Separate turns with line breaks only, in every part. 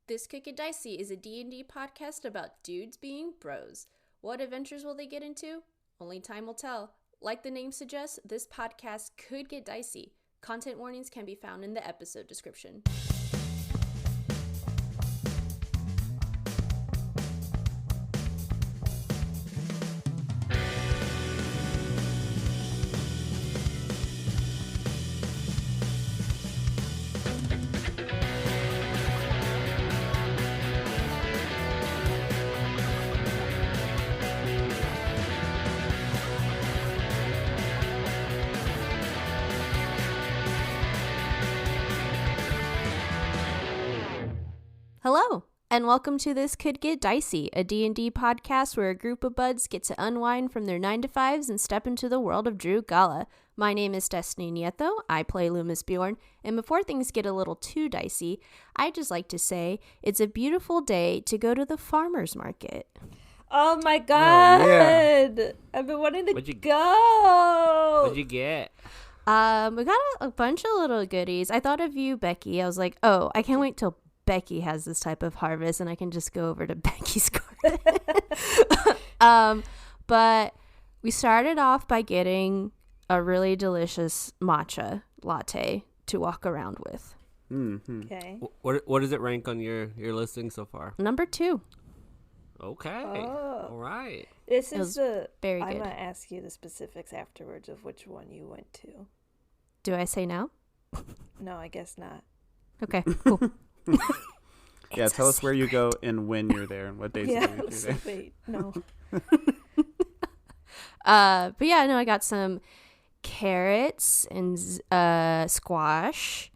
This Cook It Dicey is a D&D podcast about dudes being bros. What adventures will they get into? Only time will tell. Like the name suggests, this podcast could get dicey. Content warnings can be found in the episode description. Hello, and welcome to This Could Get Dicey, a D&D podcast where a group of buds get to unwind from their 9-to-5s and step into the world of Drew Gala. My name is Destiny Nieto, I play Loomis Bjorn, and before things get a little too dicey, I'd just like to say it's a beautiful day to go to the farmer's market.
Oh my god! Oh, yeah. I've been wanting to go!
What'd you get?
We got a bunch of little goodies. I thought of you, Becky. I was like, oh, I can't wait till Becky has this type of harvest and I can just go over to Becky's garden. But we started off by getting a really delicious matcha latte to walk around with.
Mm-hmm.
Okay.
What does it rank on your listing so far?
Number 2.
Okay.
Oh.
All right.
This is
very good.
I'm going to ask you the specifics afterwards of which one you went to.
Do I say now?
No, I guess not.
Okay, cool.
Yeah, tell us where you go and when you're there and what days you're there.
Wait, no.
But yeah, no, I got some carrots and squash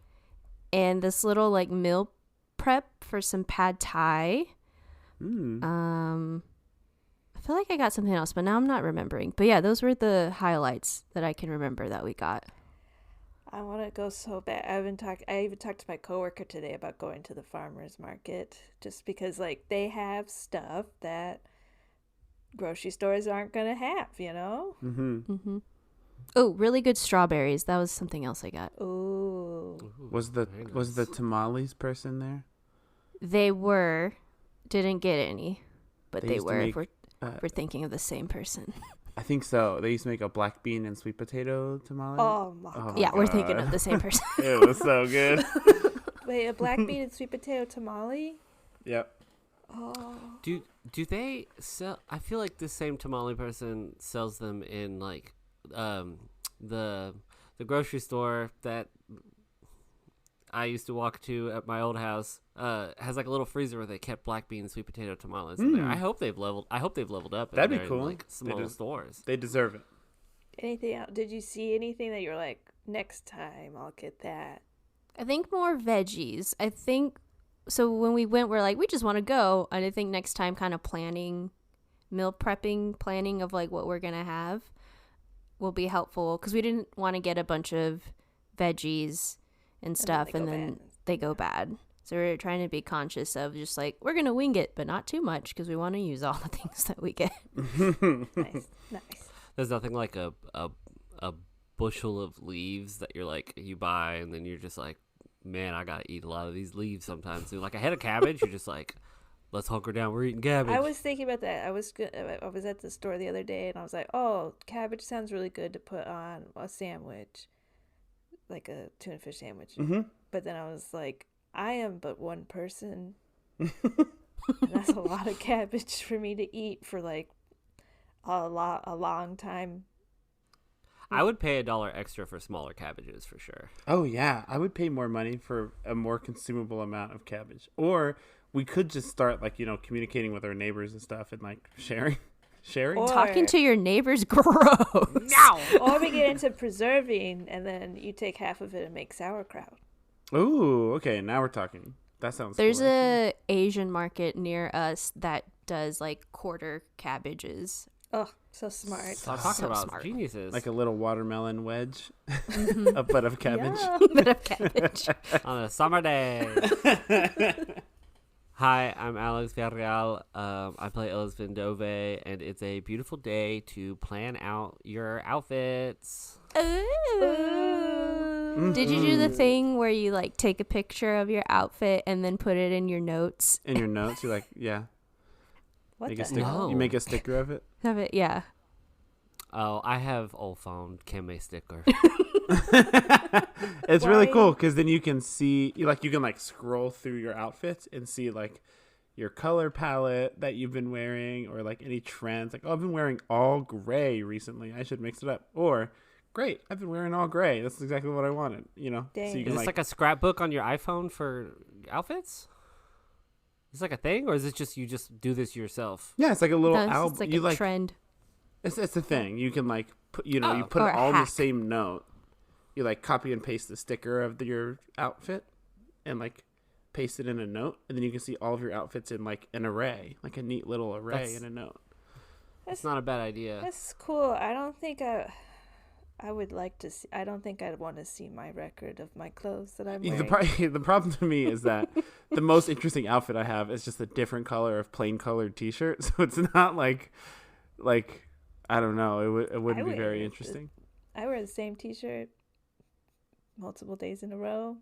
and this little like meal prep for some pad thai. I feel like I got something else, but now I'm not remembering. But yeah, those were the highlights that I can remember that we got.
I want to go so bad. I even talked to my coworker today about going to the farmer's market just because like they have stuff that grocery stores aren't going to have, you know?
Mm-hmm. Oh, really good strawberries. That was something else I got.
Ooh.
Was the tamales person there?
They were. Didn't get any, but they were. We're thinking of the same person.
I think so. They used to make a black bean and sweet potato tamale.
Oh my god.
Yeah, we're thinking of the same person.
It was so good.
Wait, a black bean and sweet potato tamale?
Yep.
Oh.
Do they sell? I feel like this same tamale person sells them in like the grocery store that I used to walk to at my old house. Has like a little freezer where they kept black bean and sweet potato tamales in there. I hope they've leveled up.
That'd be cool.
In, like small stores.
They deserve it.
Anything else? Did you see anything that you're like, next time I'll get that?
I think more veggies. I think so. When we went, we're like, we just want to go. And I think next time, kind of meal planning of like what we're gonna have will be helpful because we didn't want to get a bunch of veggies and stuff, and then they go bad. So we're trying to be conscious of just like, we're going to wing it, but not too much because we want to use all the things that we get.
Nice.
There's nothing like a bushel of leaves that you're like, you buy and then you're just like, man, I got to eat a lot of these leaves sometimes. So like a head of cabbage, you're just like, let's hunker down. We're eating cabbage.
I was thinking about that. I was at the store the other day and I was like, oh, cabbage sounds really good to put on a sandwich. Like a tuna fish sandwich.
Mm-hmm.
But then I was like, I am but one person. And that's a lot of cabbage for me to eat for like a long time.
I would pay $1 extra for smaller cabbages for sure.
Oh yeah, I would pay more money for a more consumable amount of cabbage. Or we could just start like, communicating with our neighbors and stuff and like sharing.
Or,
talking to your neighbors, gross.
No.
Or we get into preserving and then you take half of it and make sauerkraut.
Ooh, okay, now we're talking. That sounds
There's
cool,
a Asian market near us that does like quarter cabbages.
Oh, so smart.
Stop talking about
smart.
Geniuses.
like a little watermelon wedge, a butt of cabbage.
Bit of cabbage.
On a summer day. Hi, I'm Alex Villarreal. I play Elizabeth Dove, and it's a beautiful day to plan out your outfits.
Ooh. Did you do the thing where you like take a picture of your outfit and then put it in your notes?
In your notes, you're like, yeah.
What
Make
the
a sticker.
No.
You make a sticker of it.
Have it, yeah.
Oh, I have old phone. Can't make sticker.
It's really
Why-
cool because then you can see, you can like scroll through your outfits and see like your color palette that you've been wearing, or like any trends. Like, oh, I've been wearing all gray recently. I should mix it up. Or, great, I've been wearing all gray. That's exactly what I wanted. So you
Dang.
can
Is this like a scrapbook on your iPhone for outfits? Is this like a thing, or is it just you just do this yourself?
yeah, it's like a little
No,
album.
it's like
you
a trend.
It's a thing. You can like put, you
Oh.
put
Or
it
a
all in the
hack.
same note. You like copy and paste the sticker of your outfit and like paste it in a note, and then you can see all of your outfits in like an array, like a neat little array
That's-
in a note.
It's not a bad idea.
That's cool. I don't think I would like to see. I don't think I'd want to see my record of my clothes that I'm wearing.
The problem to me is that the most interesting outfit I have is just a different color of plain colored t-shirt. So it's not like I don't know. It wouldn't be very interesting.
I wear the same T-shirt multiple days in a row.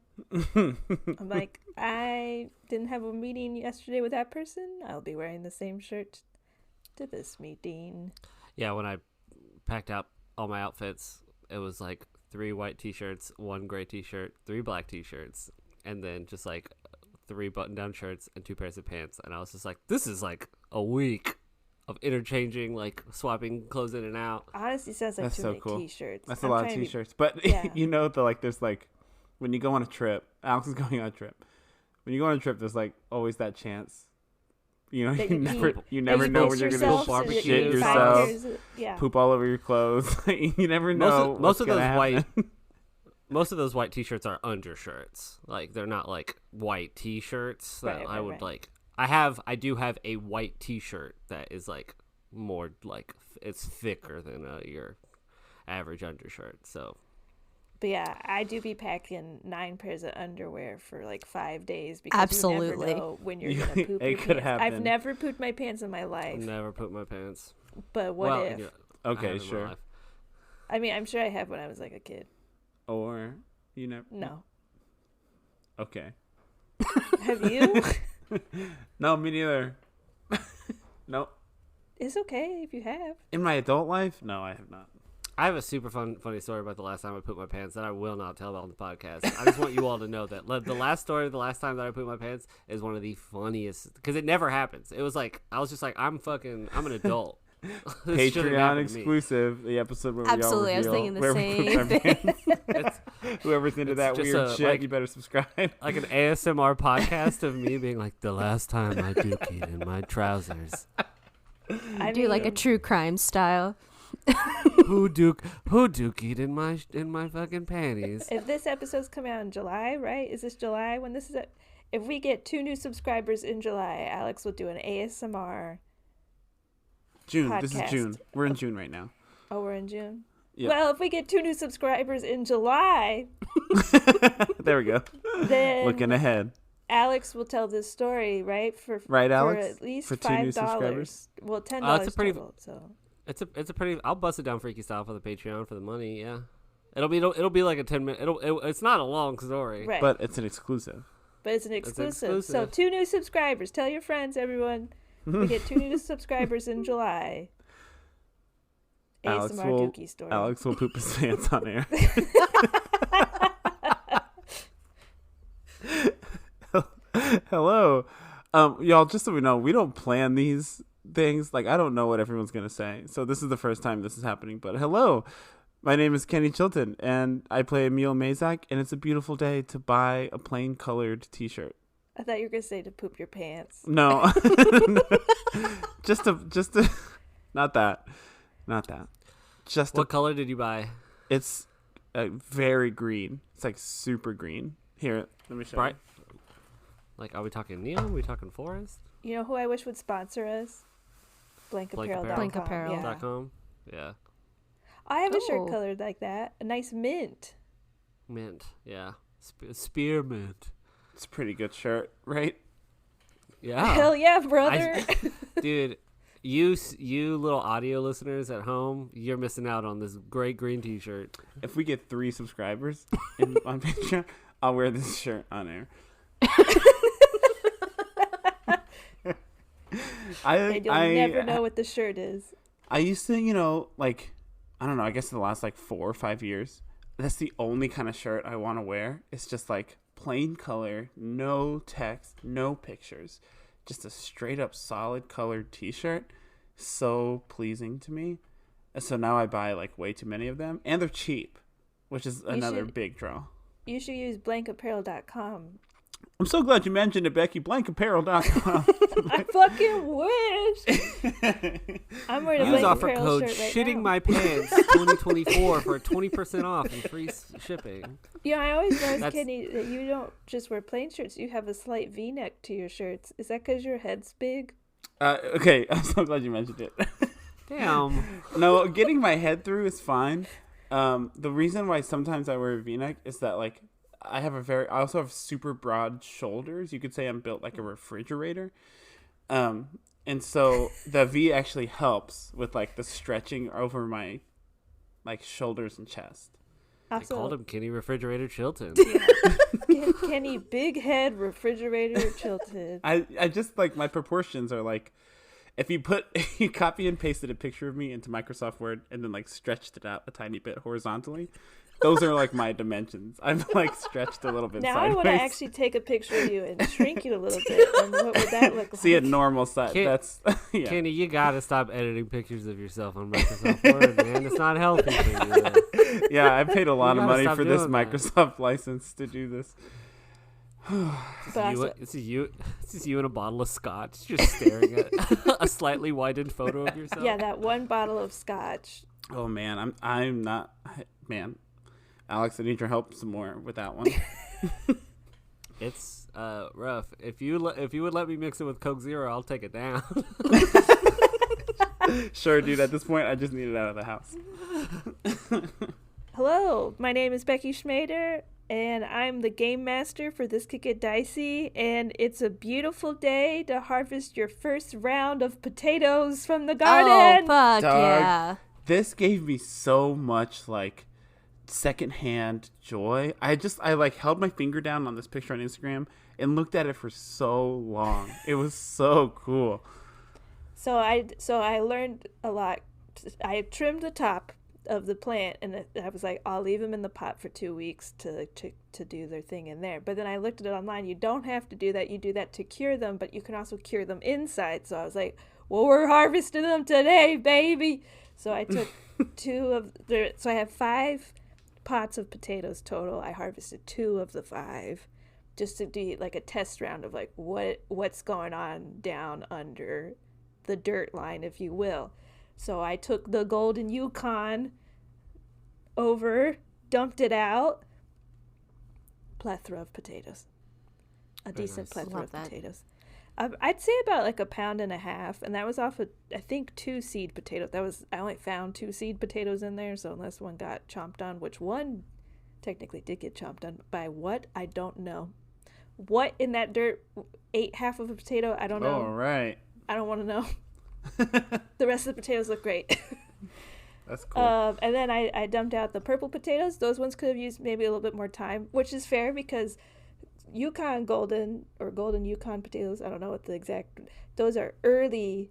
I'm like, I didn't have a meeting yesterday with that person. I'll be wearing the same shirt to this meeting.
Yeah, when I packed out all my outfits, it was like 3 white t-shirts, 1 gray t-shirt, 3 black t-shirts, and then just like 3 button-down shirts and 2 pairs of pants. And I was just like, this is like a week of interchanging, like swapping clothes in and out.
Honestly, sounds like
That's
too
so
many
cool.
T-shirts.
That's
I'm
a lot of
trying to be-
t-shirts. But
Yeah.
there's like when you go on a trip, Alex is going on a trip. When you go on a trip, there's like always that chance.
That
You
you
never
pee.
you never
That
know
you
when
piss
you're gonna
yourself, so that
barbecue
you
shit
eat 5
yourself,
years of- Yeah.
poop all over your clothes. You never know.
Most of
what's
those
gonna
white
happen.
most of those white t-shirts are undershirts. Like they're not like white t-shirts that
Right,
I
right,
would
right.
like. I do have a white t-shirt that is like more like it's thicker than your average undershirt. So
But yeah, I do be packing 9 pairs of underwear for like 5 days because
Absolutely.
you never know when you're
You-
gonna poop
it
your
could
pants. I've
happen.
never pooped my pants in my life,
never put my pants.
but what
well,
if?
yeah, I have
Okay,
in my
sure.
life.
I mean, I'm sure I have when I was like a kid.
Or you never.
No,
Okay.
have you?
No, me neither. No.
It's okay if you have.
In my adult life, no, I have not.
I have a super funny story about the last time I put my pants that I will not tell on the podcast. I just want you all to know that the last time that I put my pants is one of the funniest because it never happens. It was like I was just like I'm an adult. This shouldn't
Patreon
happen to me.
exclusive, the episode where
Absolutely,
we
I was
all
thinking the
reveal where we
same
put our
thing.
pants. Whoever's into
It's
that
just
weird
a,
shit,
like-
you better subscribe.
Like an ASMR podcast of me being like the last time I dookied in my trousers.
I
Do like a
mean,
true crime style.
Who dookied in my fucking panties?
if this episode's coming out in July, right? Is this July when this is? If we get 2 new subscribers in July, Alex will do an ASMR.
June. This is
podcast.
June. We're in June right now.
Oh, we're in June.
Yeah.
Well, if we get 2 new subscribers in July,
There we go.
then
Looking ahead.
Alex will tell this story, right? For
Right,
for
Alex?
at least
For 2 new
$5.
subscribers?
Well, $10
it's a pretty-
total. So
It's a pretty. I'll bust it down freaky style for the Patreon for the money. Yeah, it'll be like a 10-minute. It's not a long story.
right,
But it's an exclusive.
but it's an exclusive. So
exclusive.
2 new subscribers. Tell your friends, everyone. We get 2 new subscribers in July.
Alex
ASMR
will,
Dookie story.
Alex will poop his pants on air. Hello. Y'all, just so we know, we don't plan these things. Like, I don't know what everyone's going to say. So this is the first time this is happening. But hello. My name is Kenny Chilton, and I play Emil Mazak, and it's a beautiful day to buy a plain colored t-shirt.
I thought you were gonna say to poop your pants.
No. just to, not that. Just
What color did you buy?
it's very green. It's like super green. Here, let me show
Bright. Like, are we talking neon? Are we talking forest?
You know who I wish would sponsor us? Blankapparel.com.
Blank Apparel.
Yeah.
.com? Yeah.
I have a shirt
Oh.
colored like that. A nice mint.
Mint. Yeah. Spearmint.
you. It's a pretty good shirt, right?
Yeah.
Hell yeah, brother.
Dude, You little audio listeners at home, you're missing out on this great green T-shirt.
If we get 3 subscribers on Patreon, I'll wear this shirt on air.
And you'll never know what the shirt is.
I used to, like, I don't know, I guess the last, like, 4 or 5 years, that's the only kind of shirt I want to wear. It's just, like, plain color, no text, no pictures. Just a straight up solid colored T-shirt. So pleasing to me. So now I buy, like, way too many of them. And they're cheap, which is another big draw.
You should use blankapparel.com.
I'm so glad you mentioned it, Becky. Blankapparel.com.
I fucking wish. I'm wearing a
Use
blank
offer
apparel
code
shirt right
shitting
now.
my pants 2024 for 20% off and free shipping.
Yeah, I always noticed,
That's-
Kenny, that you don't just wear plain shirts. You have a slight V-neck to your shirts. Is that because your head's big?
Okay, I'm so glad you mentioned it.
Damn.
No, getting my head through is fine. The reason why sometimes I wear a V-neck is that, like, I also have super broad shoulders. You could say I'm built like a refrigerator. And so the V actually helps with, like, the stretching over my, like, shoulders and chest.
I called him Kenny Refrigerator Chilton.
Kenny Big Head Refrigerator Chilton.
I just, like, my proportions are like, if you copy and pasted a picture of me into Microsoft Word and then, like, stretched it out a tiny bit horizontally, those are, like, my dimensions. I've, like, stretched a little bit
Now
sideways.
I want to actually take a picture of you and shrink you a little bit. And what would that look like?
See a normal size. That's yeah.
Kenny, you gotta stop editing pictures of yourself on Microsoft Word, man. It's not healthy for you.
Yeah, I paid a lot of
gotta
money
stop
for this
doing that.
Microsoft license to do this.
This is you and a bottle of scotch, just staring at a slightly widened photo of yourself.
Yeah, that one bottle of scotch.
Oh man, I'm not man. Alex, I need your help some more with that one.
It's rough. If you would let me mix it with Coke Zero, I'll take it down.
Sure, dude. At this point, I just need it out of the house.
Hello, my name is Becky Schmader, and I'm the game master for This Could Get Dicey, and it's a beautiful day to harvest your first round of potatoes from the
Oh,
garden.
fuck
Dog.
yeah.
This gave me so much, like, secondhand joy. I like held my finger down on this picture on Instagram and looked at it for so long. It was so cool.
So I learned a lot. I trimmed the top of the plant, and I was like, I'll leave them in the pot for 2 weeks to do their thing in there. But then I looked at it online. You don't have to do that. You do that to cure them, but you can also cure them inside. So I was like, well, we're harvesting them today, baby. So I took so I have 5 pots of potatoes total. I harvested 2 of the 5 just to do like a test round of like what's going on down under the dirt line, if you will. So I took the golden Yukon over, dumped it out. Plethora of potatoes. A
Very
decent
nice.
plethora
Love
of
that.
potatoes. I'd say about like 1.5 pounds, and that was off of, I think, 2 seed potatoes. I only found 2 seed potatoes in there, so unless one got chomped on, which one technically did get chomped on by what? I don't know. What in that dirt ate half of a potato? I don't know.
All right.
I don't want to know. The rest of the potatoes look great.
That's cool.
And then I dumped out the purple potatoes. Those ones could have used maybe a little bit more time, which is fair because Yukon golden or golden Yukon potatoes, I don't know what the exact, those are early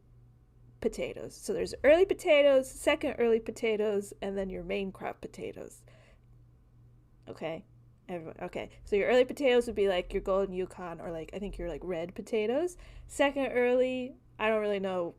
potatoes. So there's early potatoes, second early potatoes, and then your main crop potatoes. Okay. Everyone, okay. So your early potatoes would be like your golden Yukon, or like, I think your like red potatoes. Second early, I don't really know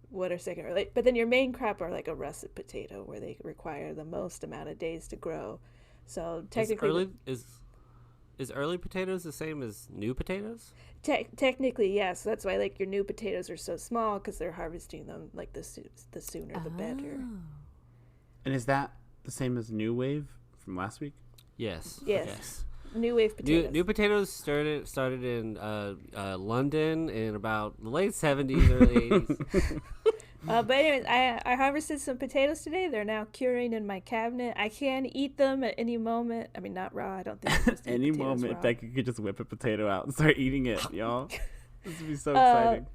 what are second early, but then your main crop are like a russet potato where they require the most amount of days to grow. So technically,
Is early potatoes the same as new potatoes?
technically, yes. That's why like your new potatoes are so small, because they're harvesting them like the sooner the better.
Oh.
And is that the same as New Wave from last week?
Yes.
Yes. New wave potatoes.
New potatoes started in London in about the late 70s, early 80s.
But anyways, I harvested some potatoes today. They're now curing in my cabinet. I can eat them at any moment. I mean, not raw. I don't think I'm supposed to eat
Any
potatoes
moment,
raw.
Becky could just whip a potato out and start eating it, y'all. This would be so exciting.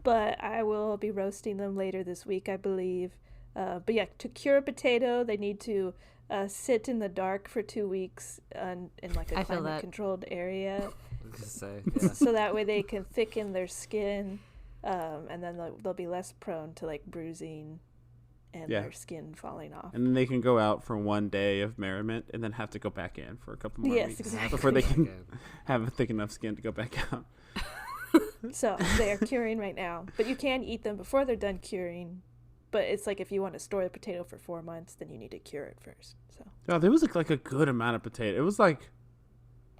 but I will be roasting them later this week, I believe. But yeah, to cure a potato, they need to sit in the dark for 2 weeks in like a climate-controlled area. So that way they can thicken their skin, and then they'll be less prone to like bruising and their skin falling off.
And then they can go out for 1 day of merriment and then have to go back in for a couple more weeks
exactly.
before they can have a thick enough skin to go back out.
So they are curing right now, but you can eat them before they're done curing. But it's like if you want to store the potato for 4 months, then you need to cure it first. So
there was like a good amount of potato. It was like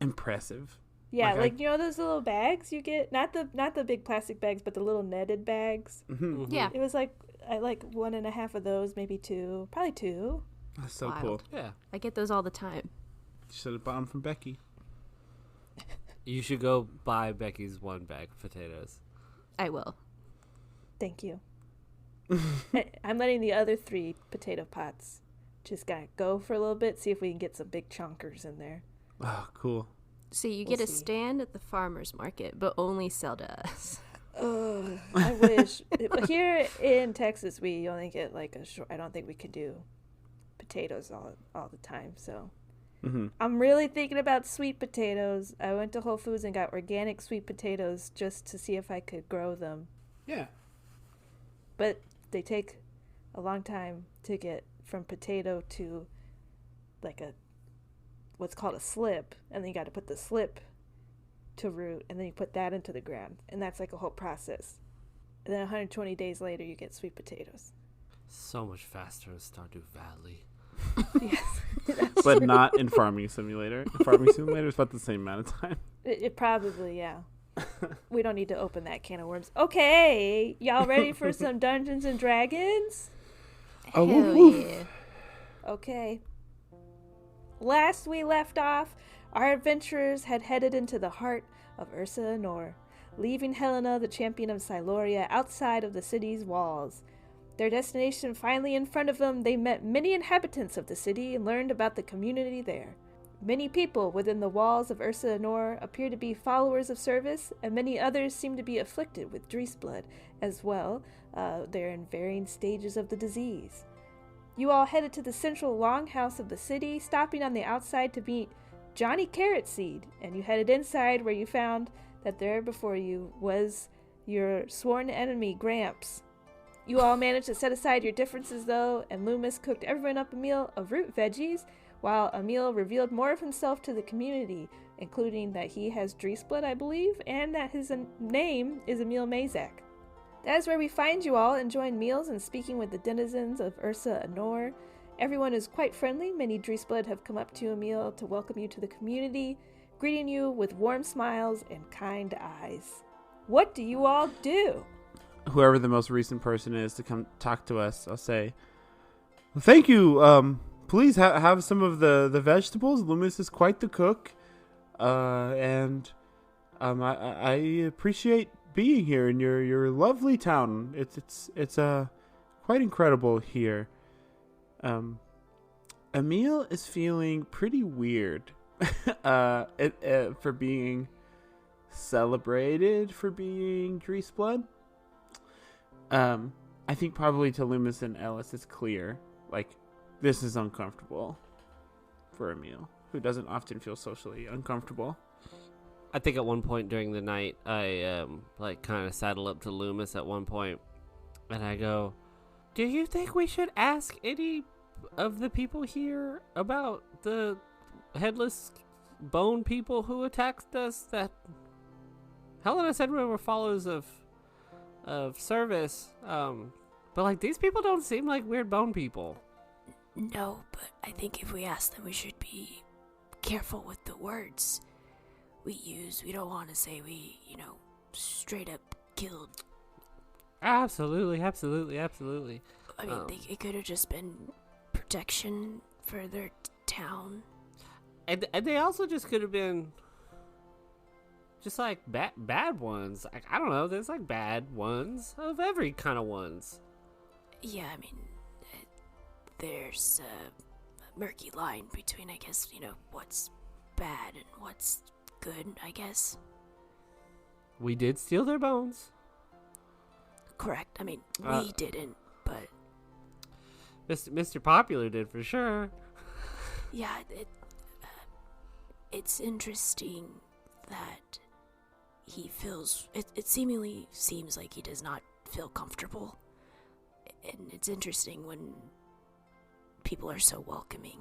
impressive.
Yeah, like you know those little bags you get, not the big plastic bags, but the little netted bags.
Mm-hmm. Yeah,
it was like I like 1.5 of those, maybe 2, probably 2.
That's so cool.
Yeah,
I get those all the time.
You should have bought them from Becky.
You should go buy Becky's 1 bag of potatoes.
I will.
Thank you. I'm letting the other 3 potato pots just gotta go for a little bit, see if we can get some big chunkers in there.
Oh, cool.
So you get a stand at the farmer's market, but only sell to us.
Oh, I wish. But here in Texas, we only get like I don't think we could do potatoes all the time. So I'm really thinking about sweet potatoes. I went to Whole Foods and got organic sweet potatoes just to see if I could grow them.
Yeah.
But they take a long time to get from potato to like what's called a slip, and then you got to put the slip to root, and then you put that into the ground, and that's like a whole process. And then 120 days later, you get sweet potatoes.
So much faster in Stardew Valley.
Yes,
but true. Not in Farming Simulator. In Farming Simulator is about the same amount of time.
It probably, yeah. We don't need to open that can of worms. Okay, y'all ready for some Dungeons and Dragons?
Hell yeah.
Okay. Last we left off, our adventurers had headed into the heart of Ursa Anore, leaving Helena, the champion of Siloria, outside of the city's walls. Their destination finally in front of them, they met many inhabitants of the city and learned about the community there. Many people within the walls of Ursa Anore appear to be followers of service, and many others seem to be afflicted with Drees blood as well. They're in varying stages of the disease. You all headed to the central longhouse of the city, stopping on the outside to meet Johnny Carrot Seed, and you headed inside where you found that there before you was your sworn enemy, Gramps. You all managed to set aside your differences though, and Loomis cooked everyone up a meal of root veggies, while Emil revealed more of himself to the community, including that he has Drees blood, I believe, and that his name is Emil Mazak. That is where we find you all enjoying meals and speaking with the denizens of Ursa Anore. Everyone is quite friendly. Many Drees blood have come up to Emil to welcome you to the community, greeting you with warm smiles and kind eyes. What do you all do?
Whoever the most recent person is to come talk to us, I'll say, thank you. Please have some of the vegetables. Loomis is quite the cook, and I appreciate being here in your lovely town. It's quite incredible here. Emil is feeling pretty weird for being celebrated for being Drees blood. I think probably to Loomis and Ellis it's clear, like, this is uncomfortable for Emil, who doesn't often feel socially uncomfortable.
I think at one point during the night, I kind of saddle up to Loomis at one point, and I go, "Do you think we should ask any of the people here about the headless bone people who attacked us? That Helena said we were followers of service, but like these people don't seem like weird bone people."
No, but I think if we ask them, we should be careful with the words we use. We don't want to say we, straight up killed.
Absolutely. I
mean, it could have just been protection for their town.
And they also just could have been just like bad ones. Like, I don't know. There's like bad ones of every kind of ones.
Yeah, I mean, there's a murky line between, I guess, what's bad and what's good, I guess.
We did steal their bones.
correct. I mean,
Uh,
we didn't, but
Mr. Popular did for sure.
yeah, it's interesting that he feels. It seemingly seems like he does not feel comfortable, and it's interesting when people are so welcoming.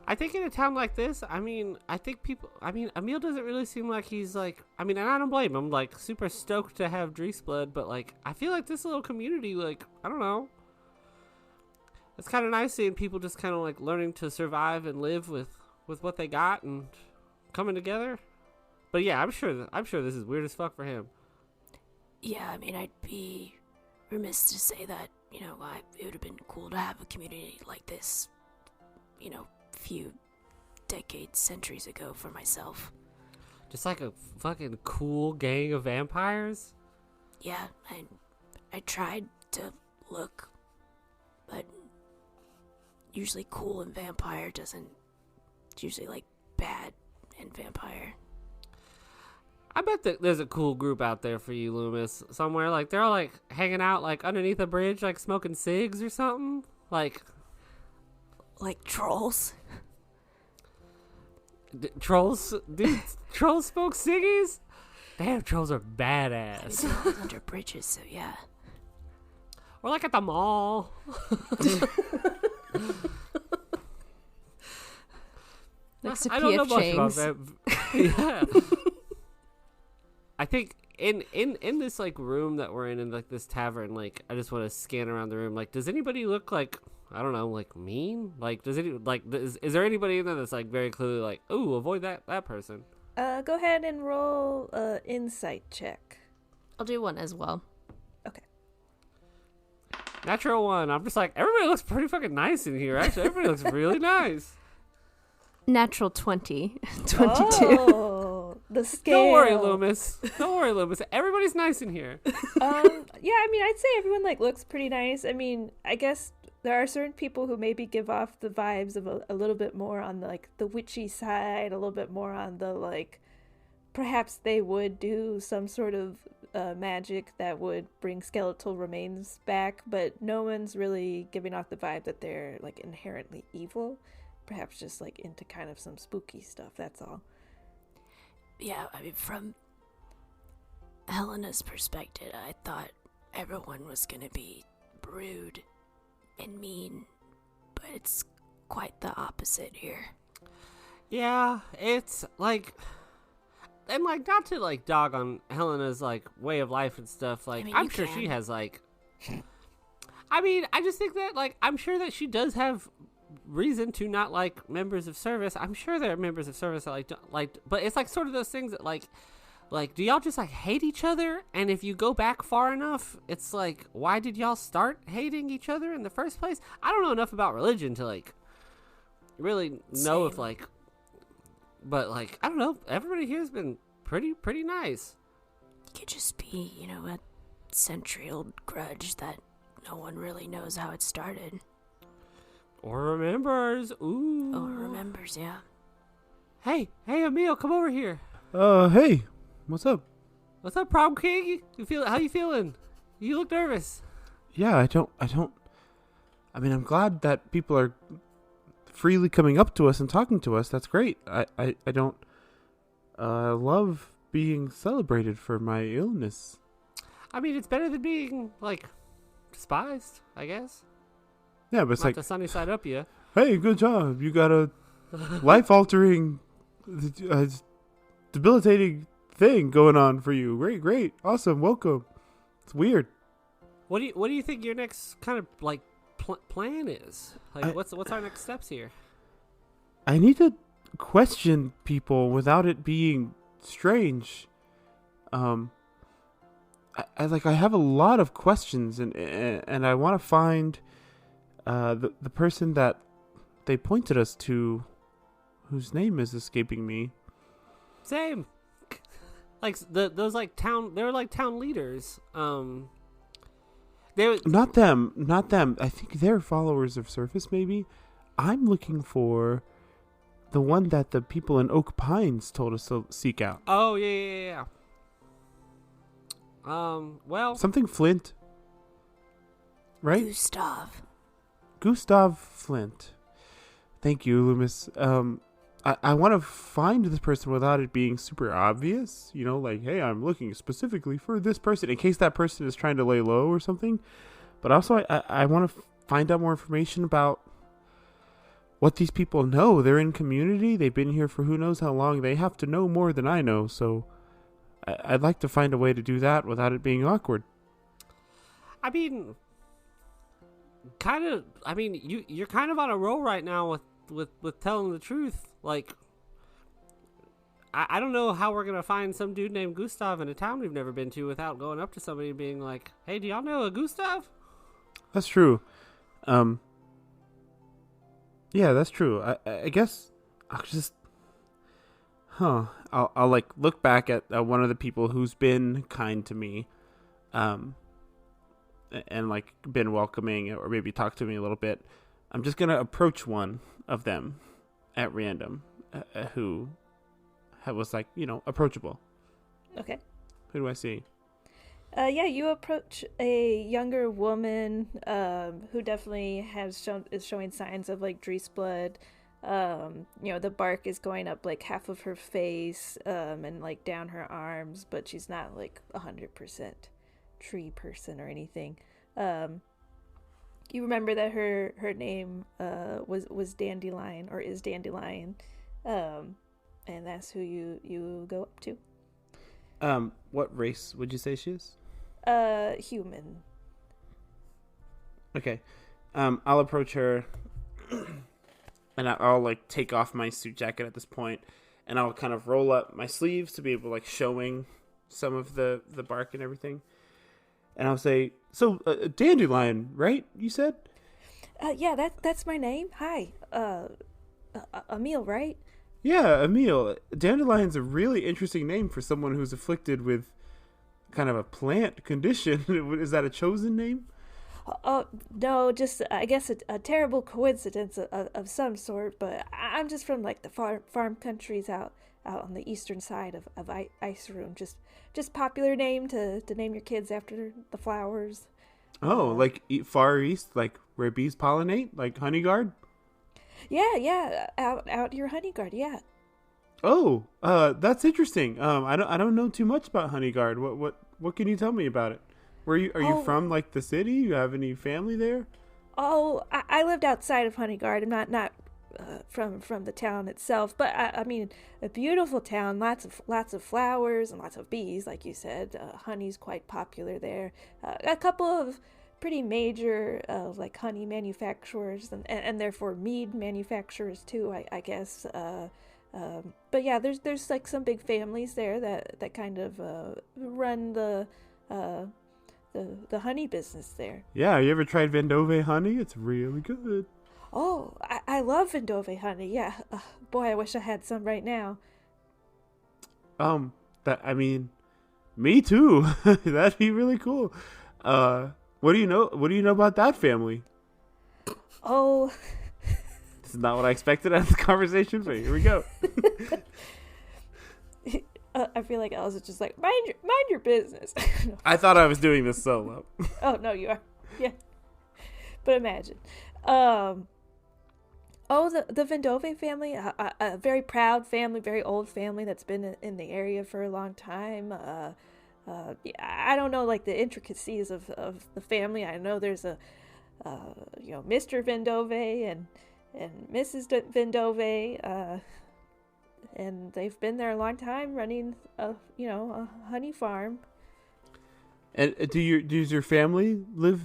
I think in a town like this, Emil doesn't really seem like he's like, and I don't blame him, like, super stoked to have Drees blood, but, like, I feel like this little community, like, I don't know. It's kind of nice seeing people just kind of, like, learning to survive and live with what they got and coming together. But, yeah, I'm sure this is weird as fuck for him.
Yeah, I mean, I'd be remiss to say that, it would have been cool to have a community like this, few decades, centuries ago for myself.
Just like a fucking cool gang of vampires?
Yeah, I tried to look, but usually cool and vampire doesn't, it's usually like bad and vampire.
I bet that there's a cool group out there for you, Loomis, somewhere. Like, they're all, like, hanging out, like, underneath a bridge, like, smoking cigs or something. Like
trolls.
Trolls? Dude, trolls smoke ciggies? Damn, trolls are badass.
I mean, under bridges, so yeah.
Or, like, at the mall.
Next to
I don't know
PF
much
Chang's.
about that. Yeah. I think in this, like, room that we're in, like, this tavern, like, I just want to scan around the room. Like, does anybody look like, I don't know, like, mean? Like, is there anybody in there that's, like, very clearly like, ooh, avoid that person?
Go ahead and roll insight check.
I'll do one as well.
Okay.
Natural 1. I'm just like, everybody looks pretty fucking nice in here, actually. Everybody looks really nice.
Natural 20. 22.
Oh, the scale.
Don't worry, Loomis. Don't worry, Loomis. Everybody's nice in here.
Yeah, I mean, I'd say everyone, like, looks pretty nice. I mean, I guess there are certain people who maybe give off the vibes of a little bit more on the, like, the witchy side, a little bit more on the, like, perhaps they would do some sort of magic that would bring skeletal remains back, but no one's really giving off the vibe that they're, like, inherently evil. Perhaps just, like, into kind of some spooky stuff, that's all.
Yeah, I mean, from Helena's perspective, I thought everyone was gonna be rude and mean, but it's quite the opposite here.
Yeah, it's like, and like, not to like dog on Helena's like way of life and stuff. Like, I'm sure she has like, I mean, I just think that like, I'm sure that she does have reason to not like members of service. I'm sure there are members of service that like don't, like, but it's like sort of those things that like do y'all just like hate each other? And if you go back far enough, it's like, why did y'all start hating each other in the first place? I don't know enough about religion to like really know if like, but like, I don't know. Everybody here has been pretty nice.
It could just be, a century-old grudge that no one really knows how it started.
Or remembers. Ooh.
Oh, remembers, yeah.
Hey, Emil, come over here.
Hey, what's up?
What's up, Prom King? How you feeling? You look nervous.
Yeah, I mean, I'm glad that people are freely coming up to us and talking to us. That's great. I don't love being celebrated for my illness.
I mean, it's better than being, like, despised, I guess.
Yeah, but it's
not
like
the sunny side up, yeah.
Hey, good job. You got a life-altering, debilitating thing going on for you. Great, awesome, welcome. It's weird.
What do you think your next kind of like plan is? Like, what's our next steps here?
I need to question people without it being strange. I have a lot of questions, and I want to find the person that they pointed us to, whose name is escaping me.
Same. Like those like town, they were like town leaders. They
not them. I think they're followers of Surface. Maybe I'm looking for the one that the people in Oak Pines told us to seek out.
Oh yeah. Well,
something Flint. right? Gustav Flint. Thank you, Loomis. I want to find this person without it being super obvious. You know, like, hey, I'm looking specifically for this person in case that person is trying to lay low or something. But also, I want to find out more information about what these people know. They're in community. They've been here for who knows how long. They have to know more than I know. So I'd like to find a way to do that without it being awkward.
I mean, kind of. I mean, you're kind of on a roll right now with telling the truth. Like, I don't know how we're gonna find some dude named Gustav in a town we've never been to without going up to somebody and being like, "Hey, do y'all know a Gustav?"
That's true. Yeah, that's true. I guess I'll just, I'll like look back at one of the people who's been kind to me, and like been welcoming or maybe talk to me a little bit. I'm just gonna approach one of them at random, who was like, approachable.
Okay.
Who do I see?
Yeah, you approach a younger woman who definitely is showing signs of like Drees blood. The bark is going up like half of her face and like down her arms, but she's not like 100% tree person or anything. You remember that her name was Dandelion, or is Dandelion, and that's who you go up to.
What race would you say she is?
Human.
Okay. I'll approach her, and I'll like take off my suit jacket at this point, and I'll kind of roll up my sleeves to be able like showing some of the bark and everything. And I'll say, so, Dandelion, right? You said?
Yeah, that's my name. Hi. Emil, right?
Yeah, Emil. Dandelion's a really interesting name for someone who's afflicted with kind of a plant condition. Is that a chosen name?
No, just, I guess a terrible coincidence of some sort, but I'm just from, like, the farm countries out on the eastern side of Iceroom. Just popular name to name your kids after the flowers.
Oh, like Far East, like where bees pollinate, like Honeyguard?
Yeah, out your Honeyguard, yeah.
Oh, that's interesting. I don't know too much about Honeyguard. What can you tell me about it? Are you from like the city? You have any family there?
Oh, I lived outside of Honeyguard. I'm not from the town itself, but I mean, a beautiful town, lots of flowers and lots of bees, like you said. Honey's quite popular there. A couple of pretty major like honey manufacturers and therefore mead manufacturers too, I guess. But yeah, there's like some big families there that kind of run the honey business there.
Yeah, you ever tried Vendove honey? It's really good.
Oh, I love Vendove honey. Yeah, boy, I wish I had some right now.
Me too. That'd be really cool. What do you know about that family?
Oh,
this is not what I expected out of the conversation, but here we go.
I feel like Alice is just like, mind your business.
I thought I was doing this solo.
Oh no, you are. Yeah, but imagine. The Vendove family, a very proud family, very old family that's been in the area for a long time. I don't know like the intricacies of the family. I know there's a Mr. Vendove and Mrs. Vendove, and they've been there a long time running a honey farm.
And does your family live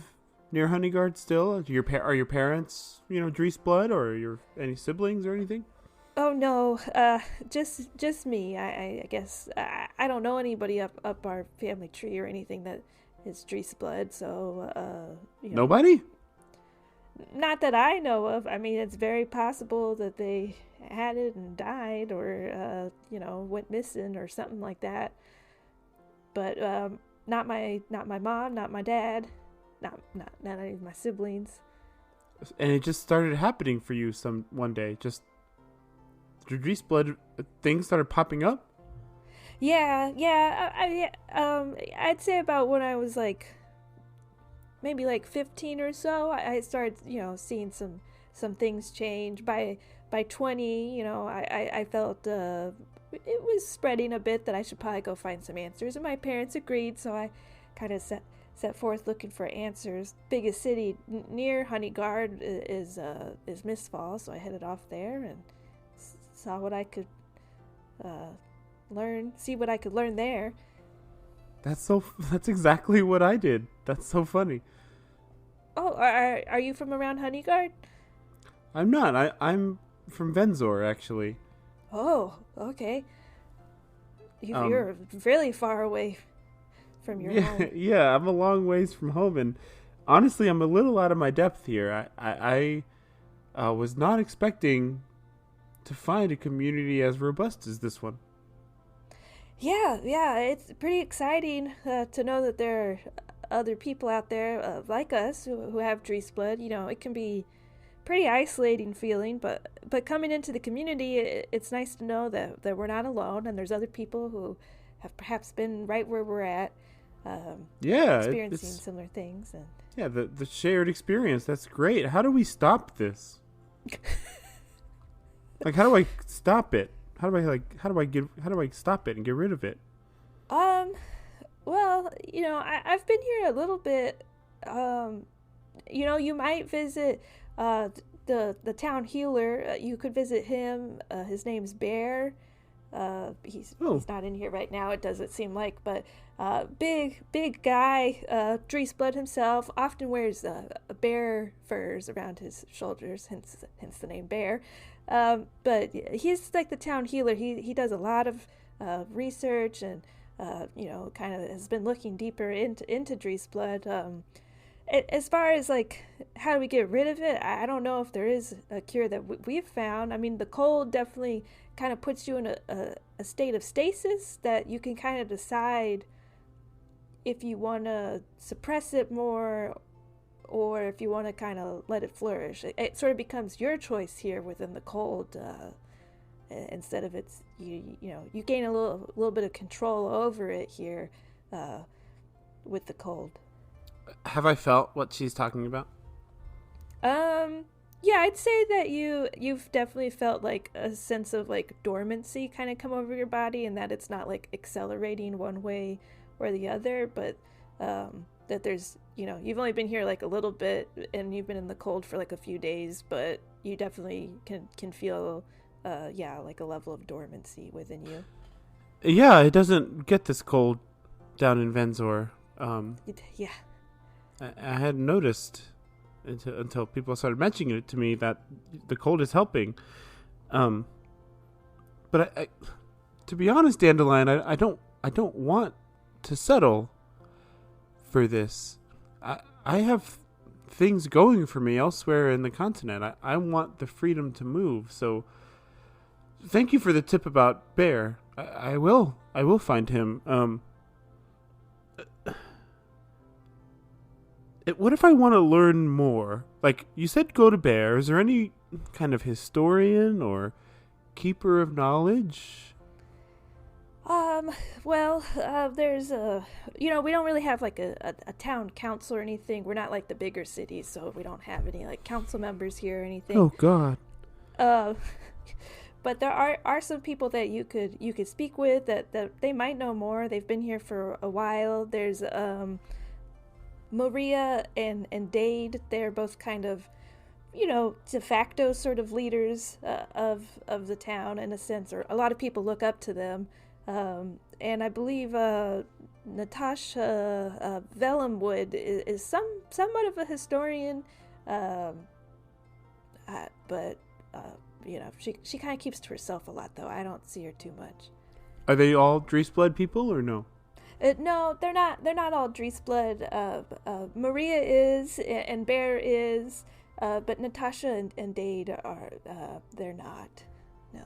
near Honeyguard still? Are your parents, Drees blood, or any siblings or anything?
Oh no, just me. I guess I don't know anybody up our family tree or anything that is Drees blood. So
Nobody?
Not that I know of. I mean, it's very possible that they had it and died, or went missing or something like that. But not my mom, not my dad. Not any of my siblings.
And it just started happening for you one day. Just Drees blood things started popping up.
Yeah. I'd say about when I was like maybe like 15 or so, I started, seeing some things change. By 20, I felt it was spreading a bit that I should probably go find some answers, and my parents agreed, so I kind of set forth looking for answers. Biggest city near Honeyguard is Mistfall, so I headed off there and saw what I could see what I could learn there.
That's exactly what I did. That's so funny.
Oh, are you from around Honeyguard?
I'm not. I'm from Venzor, actually.
Oh, okay. You're really far away from your home.
Yeah, I'm a long ways from home, and honestly, I'm a little out of my depth here. I was not expecting to find a community as robust as this one.
Yeah, it's pretty exciting to know that there are other people out there like us who have Drees blood. It can be pretty isolating feeling, but coming into the community, it's nice to know that we're not alone, and there's other people who have perhaps been right where we're at, experiencing similar things. And
yeah, the shared experience, that's great. How do we stop this? Like, how do I stop it? How do I stop it and get rid of it?
Well, I've been here a little bit. You might visit the town healer. You could visit him. His name's Bear. He's not in here right now, it doesn't seem like, but big guy, Drees blood himself, often wears bear furs around his shoulders, hence the name Bear. But he's like the town healer. He does a lot of research and kind of has been looking deeper into Drees blood. As far as like how do we get rid of it, I don't know if there is a cure that we've found. I mean, the cold definitely kind of puts you in a state of stasis that you can kind of decide if you want to suppress it more or if you want to kind of let it flourish. It sort of becomes your choice here within the cold, instead of it's you gain a little bit of control over it here with the cold.
Have I felt what she's talking about?
Yeah, I'd say that you've definitely felt like a sense of like dormancy kind of come over your body, and that it's not like accelerating one way or the other, but that there's you've only been here like a little bit and you've been in the cold for like a few days, but you definitely can feel like a level of dormancy within you.
Yeah, it doesn't get this cold down in Venzor.
Yeah.
I hadn't noticed until people started mentioning it to me that the cold is helping. But I to be honest, Dandelion, I don't want to settle for this. I have things going for me elsewhere in the continent. I want the freedom to move. So thank you for the tip about Bear. I will find him. What if I want to learn more? Like, you said go to Bear. Is there any kind of historian or keeper of knowledge?
There's we don't really have like a town council or anything. We're not like the bigger cities, so we don't have any like council members here or anything.
Oh, God.
But there are some people that you could speak with that they might know more. They've been here for a while. There's Maria and Dade. They're both kind of de facto sort of leaders of the town in a sense, or a lot of people look up to them. And I believe Natasha Vellamwood is somewhat of a historian, but she kind of keeps to herself a lot, though. I don't see her too much.
Are they all Drees blood people or no?
No, they're not. They're not all Drees blood. Maria is, and Bear is, but Natasha and Dade are. They're not. No.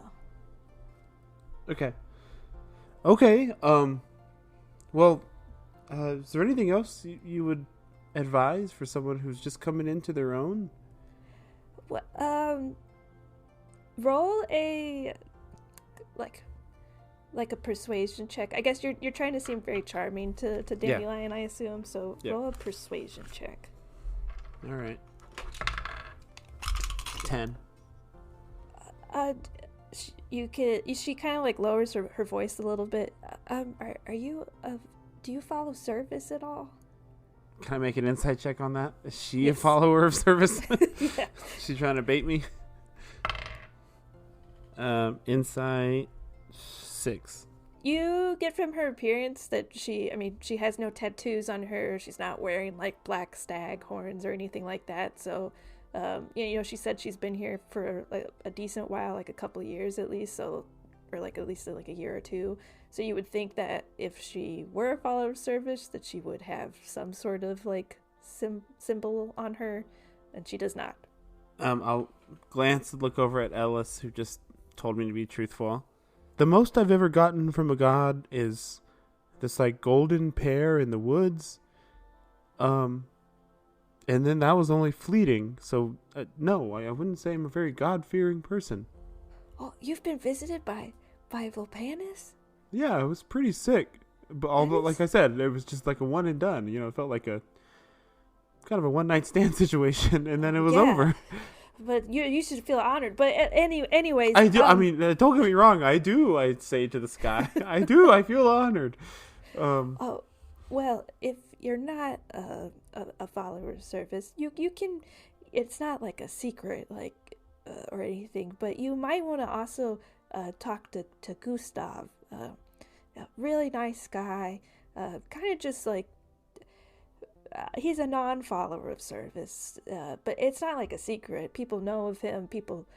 Okay. Well, is there anything else you would advise for someone who's just coming into their own?
Roll a like a persuasion check. I guess you're trying to seem very charming to Dandelion, I assume. So roll a persuasion check.
All right. 10.
She kind of like lowers her voice a little bit. Are you do you follow service at all?
Can I make an insight check on that? Is she a follower of service?
Yeah.
She's trying to bait me. Insight 6.
You get from her appearance that she has no tattoos on her. She's not wearing like black stag horns or anything like that. So, she said she's been here for like a decent while, like a couple years at least. So, or like at least like a year or two. So you would think that if she were a follower of service, that she would have some sort of like symbol on her, and she does not.
I'll glance and look over at Ellis, who just told me to be truthful. The most I've ever gotten from a god is this like golden pear in the woods. And then that was only fleeting. So no, I wouldn't say I'm a very God-fearing person.
Oh, you've been visited by Volpanus?
Yeah, it was pretty sick. But although, like I said, it was just like a one and done. It felt like a kind of a one-night stand situation, and then it was over.
But you should feel honored. But anyways,
I do. Don't get me wrong. I do. I'd say to the sky. I do. I feel honored.
Oh, well, if you're not a follower of service, you can. It's not like a secret, like or anything. But you might want to also talk to Gustav. A really nice guy. Kind of just like. He's a non-follower of service, but it's not like a secret. People know of him. People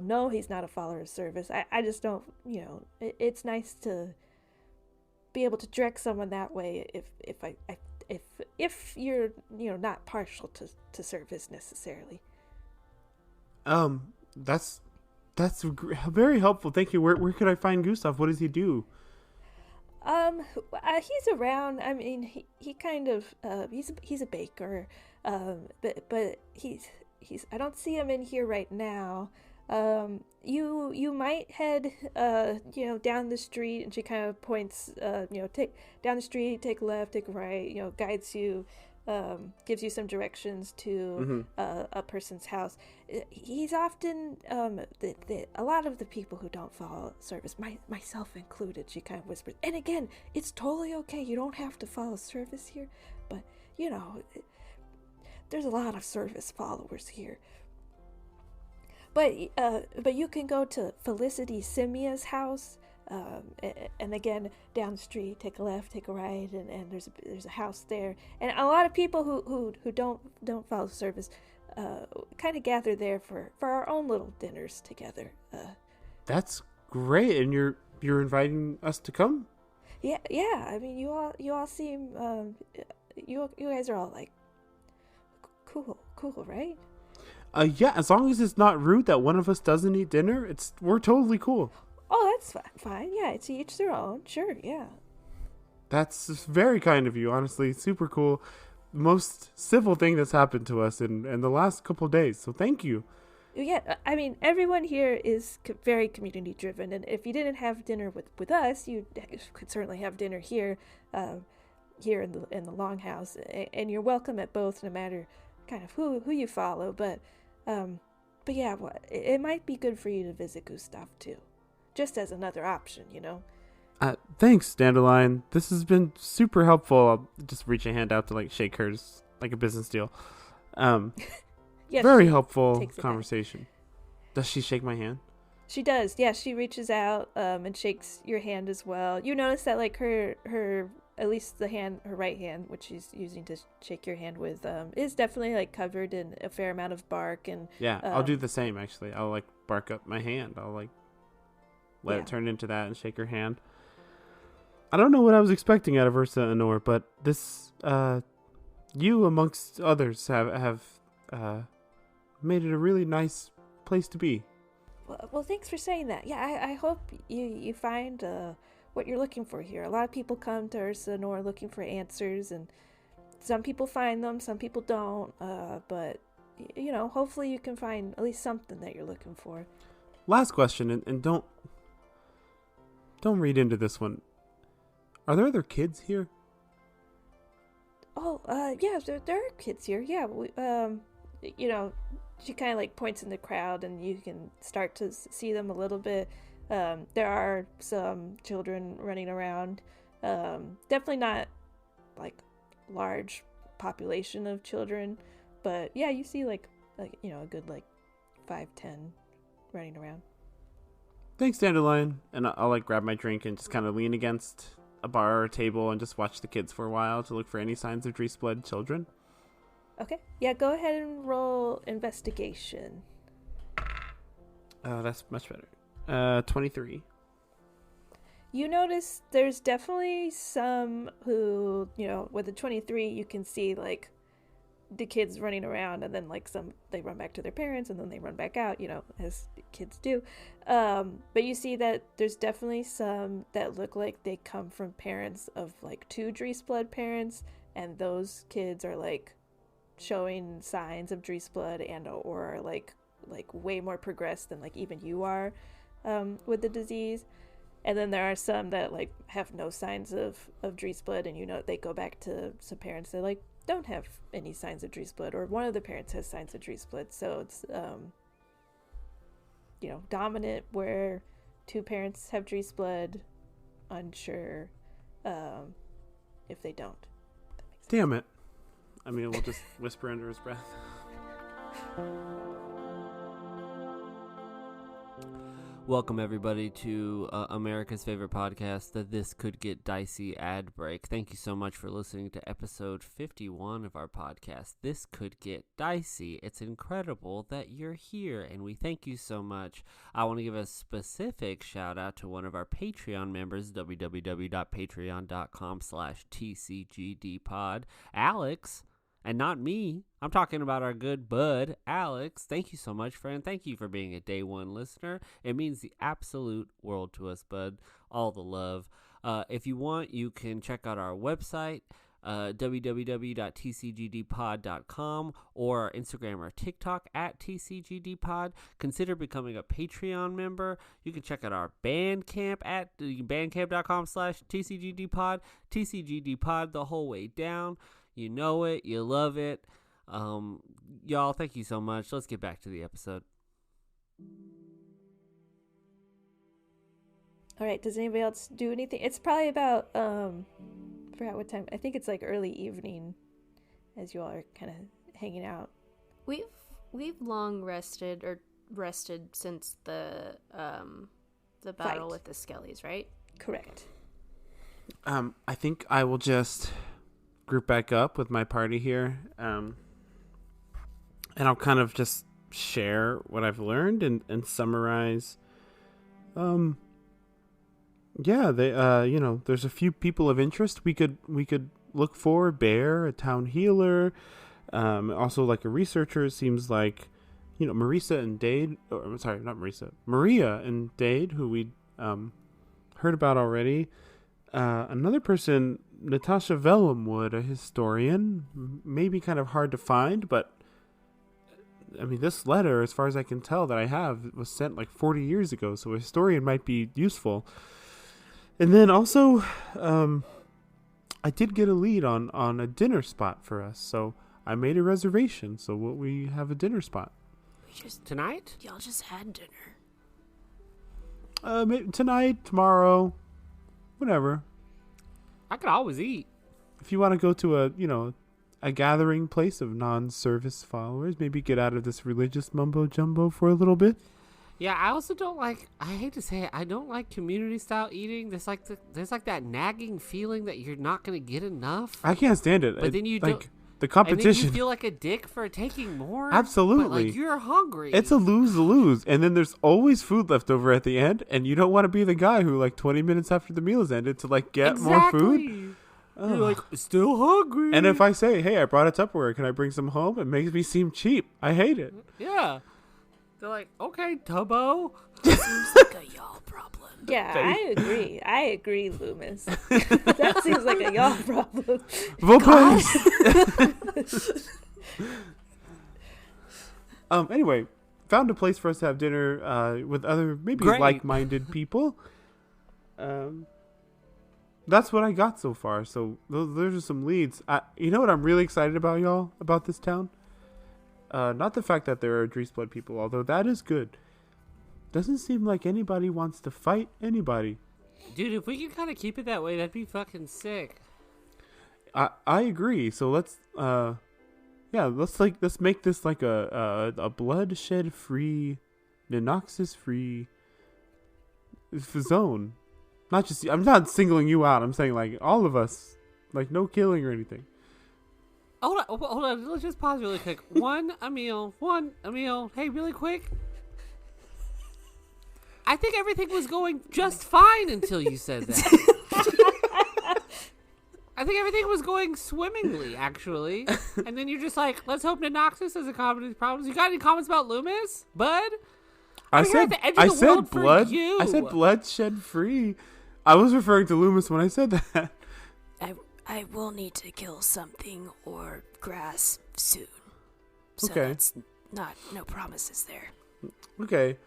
know he's not a follower of service. I just don't, it's nice to be able to direct someone that way if you're not partial to service necessarily.
That's very helpful. Thank you. Where could I find Gustav? What does he do?
He's around. I mean, he kind of he's a baker. But he's I don't see him in here right now. You might head down the street, and she kind of points take down the street, take a left, take a right, guides you, gives you some directions to a person's house. He's often a lot of the people who don't follow service, myself included, she kind of whispers, and again, it's totally okay, you don't have to follow service here, but there's a lot of service followers here. But you can go to Felicity Simia's house, and again, down the street, take a left, take a right, and there's a house there. And a lot of people who don't follow service kind of gather there for our own little dinners together.
That's great, and you're inviting us to come?
Yeah. I mean, you all seem you guys are all like cool, right?
Yeah, as long as it's not rude that one of us doesn't eat dinner, we're totally cool.
Oh, that's fine. Yeah, it's each their own. Sure, yeah.
That's very kind of you, honestly. Super cool. Most civil thing that's happened to us in the last couple of days, so thank you.
Yeah, I mean, everyone here is very community driven, and if you didn't have dinner with us, you could certainly have dinner here in the Longhouse, and you're welcome at both, no matter kind of who you follow, but yeah, it might be good for you to visit Gustav too, just as another option,
Thanks, Dandelion. This has been super helpful. I'll just reach a hand out to shake hers like a business deal.
Yeah,
very helpful conversation. Does she shake my hand?
She does. Yeah, she reaches out and shakes your hand as well. You notice that her at least her right hand, which she's using to shake your hand with, is definitely covered in a fair amount of bark. And
yeah, I'll do the same actually. I'll bark up my hand. I'll let it turn into that and shake her hand. I don't know what I was expecting out of Ursa Anore, but this you amongst others have made it a really nice place to be.
Well, thanks for saying that. Yeah, I hope you find what you're looking for here. A lot of people come to Ursa Anore looking for answers, and some people find them, some people don't. But hopefully you can find at least something that you're looking for.
Last question, and don't don't read into this one. Are there other kids here?
Oh, yeah, there are kids here. Yeah, you know, she kind of like points in the crowd, and you can start to see them a little bit. There are some children running around. Definitely not like large population of children, but yeah, you see like you know, a good like 5-10 running around.
Thanks, Dandelion. And I'll like grab my drink and just kind of lean against a bar or a table and just watch the kids for a while to look for any signs of Dreesblood children.
Okay, yeah, go ahead and roll investigation.
That's much better. 23.
You notice there's definitely some who, you know, with the 23, you can see like the kids running around, and then like some they run back to their parents, and then they run back out, you know, as kids do. But you see that there's definitely some that look like they come from parents of like 2 Dreesblood parents, and those kids are like showing signs of Dreesblood and or are like way more progressed than like even you are with the disease. And then there are some that like have no signs of Dreesblood, and you know they go back to some parents that like don't have any signs of Dreesblood, or one of the parents has signs of Dreesblood. So it's you know, dominant where 2 parents have Dreesblood, unsure if they don't.
Damn it. I mean, we'll just whisper under his breath.
Welcome, everybody, to America's favorite podcast, the This Could Get Dicey ad break. Thank you so much for listening to episode 51 of our podcast, This Could Get Dicey. It's incredible that you're here, and we thank you so much. I want to give a specific shout out to one of our Patreon members, www.patreon.com/TCGDpod, Alex. And not me. I'm talking about our good bud, Alex. Thank you so much, friend. Thank you for being a day one listener. It means the absolute world to us, bud. All the love. If you want, you can check out our website, www.tcgdpod.com, or our Instagram or TikTok at TCGDpod. Consider becoming a Patreon member. You can check out our Bandcamp at bandcamp.com/TCGDpod. TCGDpod the whole way down. You know it. You love it. Y'all, thank you so much. Let's get back to the episode.
All right, does anybody else do anything? It's probably about I forgot what time. I think it's like early evening as you all are kind of hanging out.
We've long rested since the battle
Fight.
with the Skellies, right?
Correct.
I think I will just group back up with my party here, and I'll kind of just share what I've learned and summarize. Yeah, they you know, there's a few people of interest we could look for. Bear, a town healer, also like a researcher. It seems like, you know, Maria and Dade, who we heard about already. Another person, Natasha Vellumwood, a historian, maybe kind of hard to find, but I mean, this letter, as far as I can tell that I have, was sent like 40 years ago, so a historian might be useful. And then also, I did get a lead on a dinner spot for us, so I made a reservation, so we have a dinner spot.
Tonight?
Y'all just had dinner.
Maybe tonight, tomorrow, whatever.
I could always eat.
If you want to go to a gathering place of non-service followers, maybe get out of this religious mumbo jumbo for a little bit.
Yeah, I also don't like, I hate to say it, I don't like community style eating. There's like that nagging feeling that you're not going to get enough.
I can't stand it.
But then you
like,
don't.
The competition.
And then you feel like a dick for taking more.
Absolutely.
But like, you're hungry.
It's a lose-lose. And then there's always food left over at the end, and you don't want to be the guy who, like, 20 minutes after the meal is ended to, like, get more food.
You're like, still hungry.
And if I say, hey, I brought a Tupperware, can I bring some home? It makes me seem cheap. I hate it.
Yeah. They're like, okay, Tubbo.
Seems like a y'all problem.
Yeah, I agree, Loomis. That seems like a y'all problem.
Anyway, found a place for us to have dinner with other maybe
Great.
like-minded people. That's what I got so far. So those are some leads. You know what I'm really excited about, y'all, about this town? Not the fact that there are Drees blood people, although that is good. Doesn't seem like anybody wants to fight anybody.
Dude, if we can kind of keep it that way, that'd be fucking sick.
I agree. So let's make this like a bloodshed free, Noxus free zone. Not just, I'm not singling you out. I'm saying like all of us, like no killing or anything.
Hold on. Let's just pause really quick. One Emil. Hey, really quick. I think everything was going just fine until you said that. I think everything was going swimmingly, actually. And then you're just like, let's hope Noxus doesn't cause any problems. You got any comments about Loomis, bud?
I said blood.
You.
I said bloodshed free. I was referring to Loomis when I said that.
I will need to kill something or grass soon. So
okay.
That's no promises there.
Okay.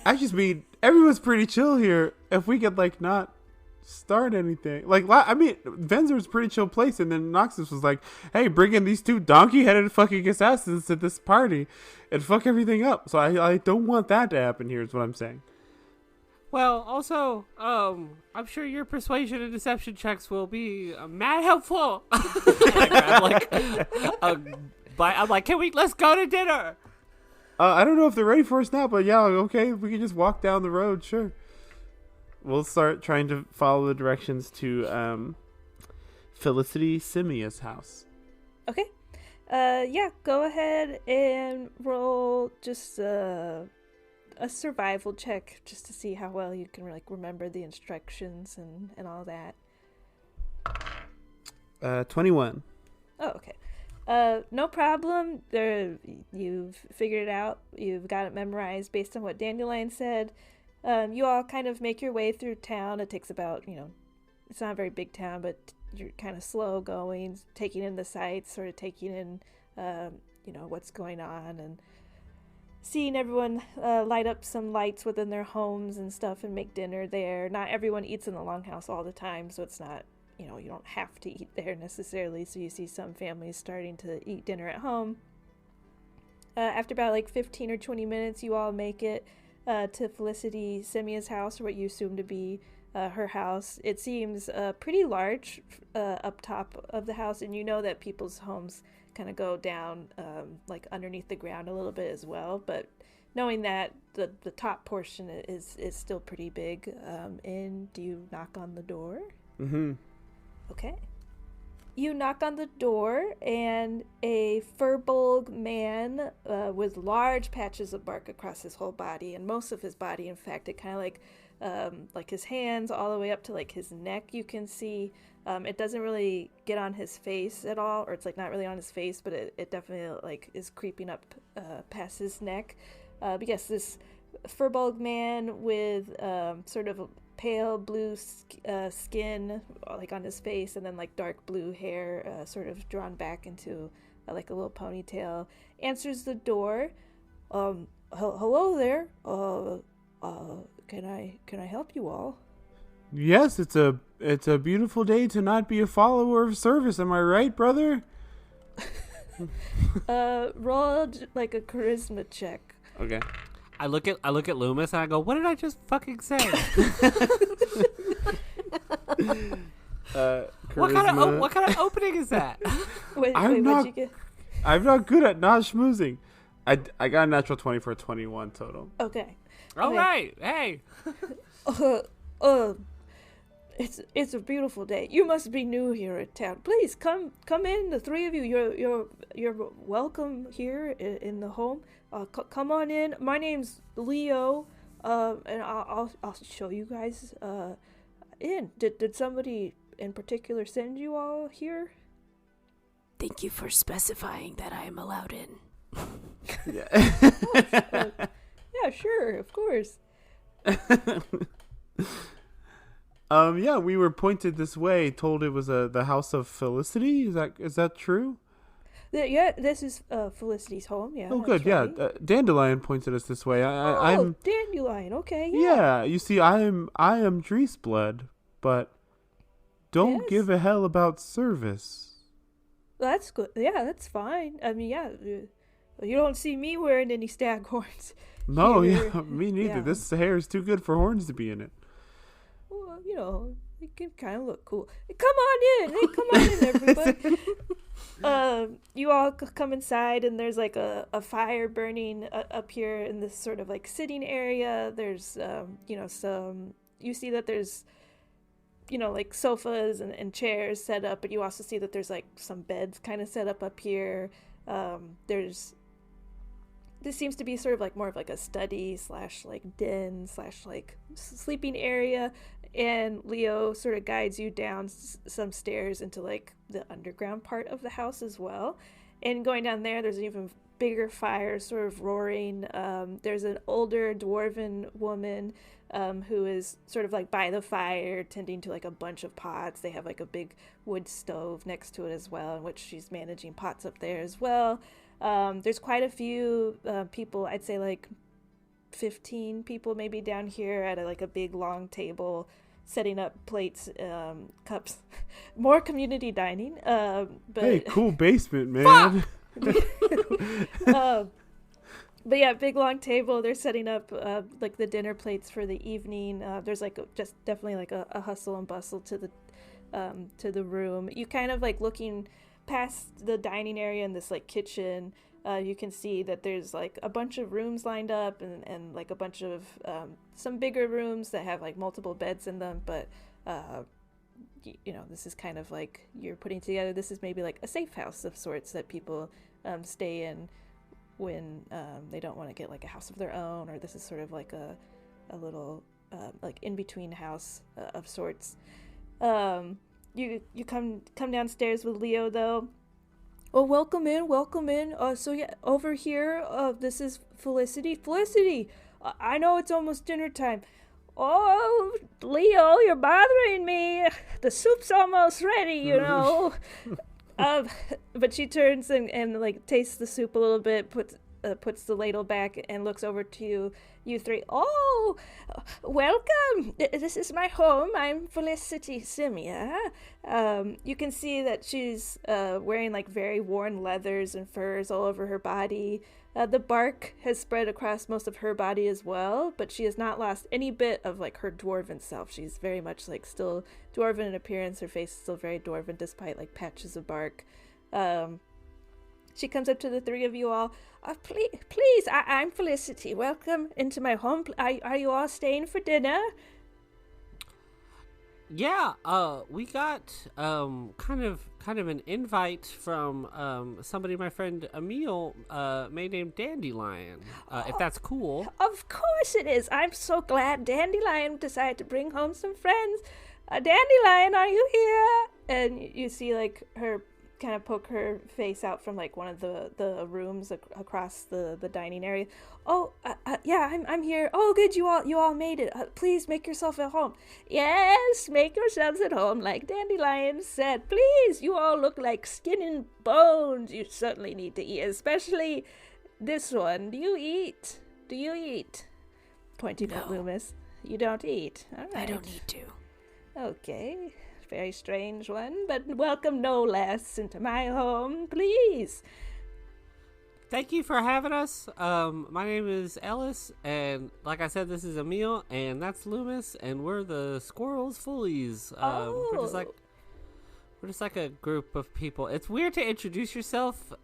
I just mean, everyone's pretty chill here. If we could, like, not start anything. Like, I mean, Venzor's a pretty chill place, and then Noxus was like, hey, bring in these two donkey-headed fucking assassins to this party and fuck everything up. So I don't want that to happen here, is what I'm saying.
Well, also, I'm sure your persuasion and deception checks will be mad helpful. I'm like, let's go to dinner.
I don't know if they're ready for us now, but yeah, okay, we can just walk down the road, sure. We'll start trying to follow the directions to Felicity Simia's house.
Okay. Yeah, go ahead and roll just a survival check just to see how well you can like remember the instructions and all that.
21.
Oh, okay. No problem. You've figured it out. You've got it memorized based on what Dandelion said. You all kind of make your way through town. It takes about, it's not a very big town, but you're kind of slow going, taking in the sights, sort of taking in, what's going on, and seeing everyone light up some lights within their homes and stuff and make dinner there. Not everyone eats in the longhouse all the time, so it's not, you don't have to eat there necessarily. So you see some families starting to eat dinner at home. After about like 15 or 20 minutes, you all make it to Felicity Simia's house, or what you assume to be her house. It seems pretty large up top of the house, and you know that people's homes kind of go down like underneath the ground a little bit as well, but knowing that the top portion is still pretty big. And do you knock on the door?
Mm-hmm.
Okay. You knock on the door, and a furbolg man with large patches of bark across his whole body, and most of his body, in fact, it kind of like his hands all the way up to like his neck, you can see. It doesn't really get on his face at all, or it's like not really on his face, but it definitely like is creeping up past his neck. But yes, this furbolg man with sort of a pale blue skin like on his face, and then like dark blue hair sort of drawn back into like a little ponytail, answers the door. Hello there. Can I help you all?
Yes, it's a beautiful day to not be a follower of service. Am I right, brother?
Roll like a charisma check.
Okay.
I look at Loomis and I go, what did I just fucking say? What kind of opening is that?
Wait, what'd you get?
I'm not good at not schmoozing. I got a natural 20 for a 21 total.
Okay.
All right. Hey.
It's a beautiful day. You must be new here at town. Please come in. The three of you, you're welcome here in the home. Come on in. My name's Leo, and I'll show you guys in. Did somebody in particular send you all here?
Thank you for specifying that I am allowed in.
Yeah, sure, of course.
Yeah, we were pointed this way, told it was the house of Felicity. Is that true?
Yeah, this is Felicity's home. Yeah.
Oh,
that's
good. Yeah,
right.
Dandelion pointed us this way. I'm.
Dandelion. Okay. Yeah.
Yeah, you see, I am Drees blood, but don't
Yes.
give a hell about service.
That's good. Yeah, that's fine. I mean, yeah. You don't see me wearing any stag horns.
No,
Here.
yeah, me neither.
Yeah.
This hair is too good for horns to be in it.
Well, it can kind of look cool. Come on in. Hey, come on in, everybody. You all come inside, and there's like a fire burning up here in this sort of like sitting area. There's, some. You see that there's, like sofas and chairs set up, but you also see that there's like some beds kind of set up here. This seems to be sort of like more of like a study / like den / like sleeping area, and Leo sort of guides you down some stairs into like the underground part of the house as well. And going down there's an even bigger fire sort of roaring. There's an older dwarven woman who is sort of like by the fire tending to like a bunch of pots. They have like a big wood stove next to it as well, in which she's managing pots up there as well. There's quite a few people, I'd say like 15 people maybe down here at a big long table, setting up plates, cups, more community dining. But
Hey, cool basement, man.
But yeah, big long table. They're setting up like the dinner plates for the evening. There's like just definitely like a hustle and bustle to the room. You kind of like looking past the dining area and this like kitchen. You can see that there's like a bunch of rooms lined up and like a bunch of some bigger rooms that have like multiple beds in them. But this is kind of like you're putting together. This is maybe like a safe house of sorts that people stay in when they don't want to get like a house of their own, or this is sort of like a little like in between house of sorts. You come downstairs with Leo though. Oh, welcome in. So yeah, over here, this is Felicity. Felicity, I know it's almost dinner time. Oh, Leo, you're bothering me. The soup's almost ready, But she turns and like tastes the soup a little bit, puts the ladle back and looks over to you three. Oh, welcome. This is my home. I'm Felicity Simia. You can see that she's wearing like very worn leathers and furs all over her body. The bark has spread across most of her body as well, but she has not lost any bit of like her dwarven self. She's very much like still dwarven in appearance. Her face is still very dwarven despite like patches of bark. She comes up to the three of you all. Please, I'm Felicity. Welcome into my home. Are you all staying for dinner?
Yeah, we got kind of an invite from somebody my friend Emil may name Dandelion. If that's cool.
Of course it is. I'm so glad Dandelion decided to bring home some friends. Dandelion, are you here? And you see like her kind of poke her face out from like one of the rooms across the dining area. Oh, yeah, I'm here. Oh, good, you all made it. Please make yourself at home. Yes, make yourselves at home, like Dandelion said. Please, you all look like skin and bones. You certainly need to eat, especially this one. Do you eat? Pointing at Loomis. You don't eat. All right.
I don't need to.
Okay. Very strange one, but welcome no less into my home, please.
Thank you for having us. My name is Ellis, and like I said, this is Emil, and that's Loomis, and we're the Squirrels Foolies. We're just like a group of people. It's weird to introduce yourself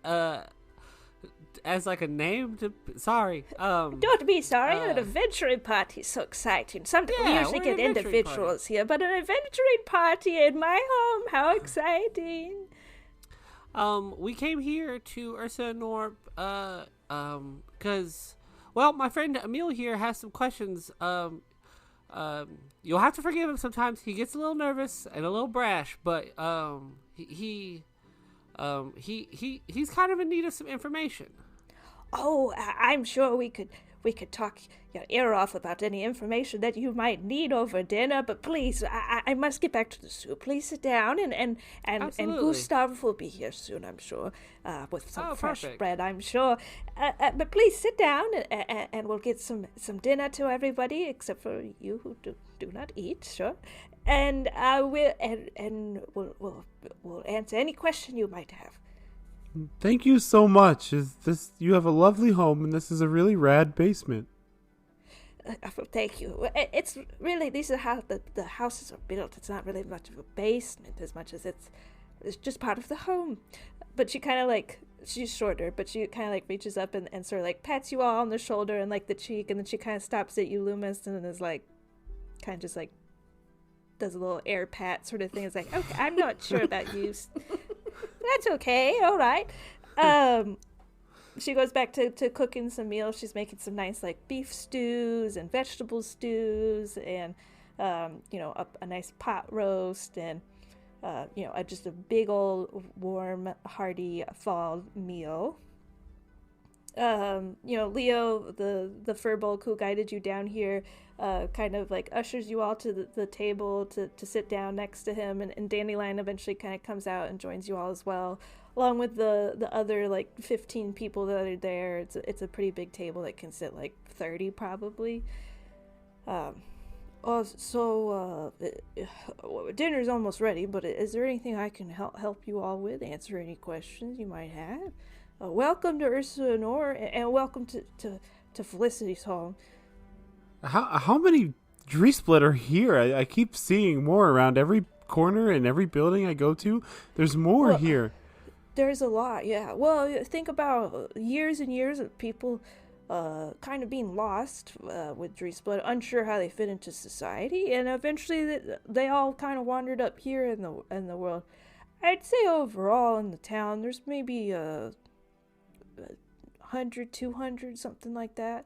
as like a name to. Sorry.
Don't be sorry. An adventuring party is so exciting. Sometimes we usually get individuals here, but an adventuring party in my home. How exciting!
We came here to Ursa Anore, because, well, my friend Emil here has some questions. You'll have to forgive him sometimes. He gets a little nervous and a little brash, but he's kind of in need of some information.
Oh, I'm sure we could we could talk your ear off about any information that you might need over dinner. But please, I must get back to the soup. Please sit down, and
Absolutely.
Gustav will be here soon, I'm sure, with some fresh
perfect.
bread, I'm sure. But please sit down, and we'll get some dinner to everybody, except for you who do not eat, sure. And we'll answer any question you might have.
Thank you so much. You have a lovely home, and this is a really rad basement.
Thank you. It's really, these are how the houses are built. It's not really much of a basement as much as it's just part of the home. But she kind of like, she's shorter, but she kind of like reaches up and sort of like pats you all on the shoulder and like the cheek, and then she kind of stops at you, Loomis, and is like, kind of just like, does a little air pat sort of thing. It's like, okay, I'm not sure about you. That's okay. All right. She goes back to cooking some meals. She's making some nice like beef stews and vegetable stews, and a nice pot roast, and just a big old warm hearty fall meal. Leo, the furbolg who guided you down here, kind of like ushers you all to the table to sit down next to him, and Dandelion eventually kind of comes out and joins you all as well, along with the other like 15 people that are there. It's a pretty big table that can sit like 30 probably. Dinner's almost ready, but is there anything I can help you all with? Answer any questions you might have? Welcome to Ursa Anore, and welcome to Felicity's home.
How many Dreesplit are here? I keep seeing more around every corner and every building I go to. There's more here.
There's a lot, yeah. Well, think about years and years of people kind of being lost with Dreesplit, unsure how they fit into society, and eventually they all kind of wandered up here in the world. I'd say overall in the town, there's maybe 100, 200, something like that.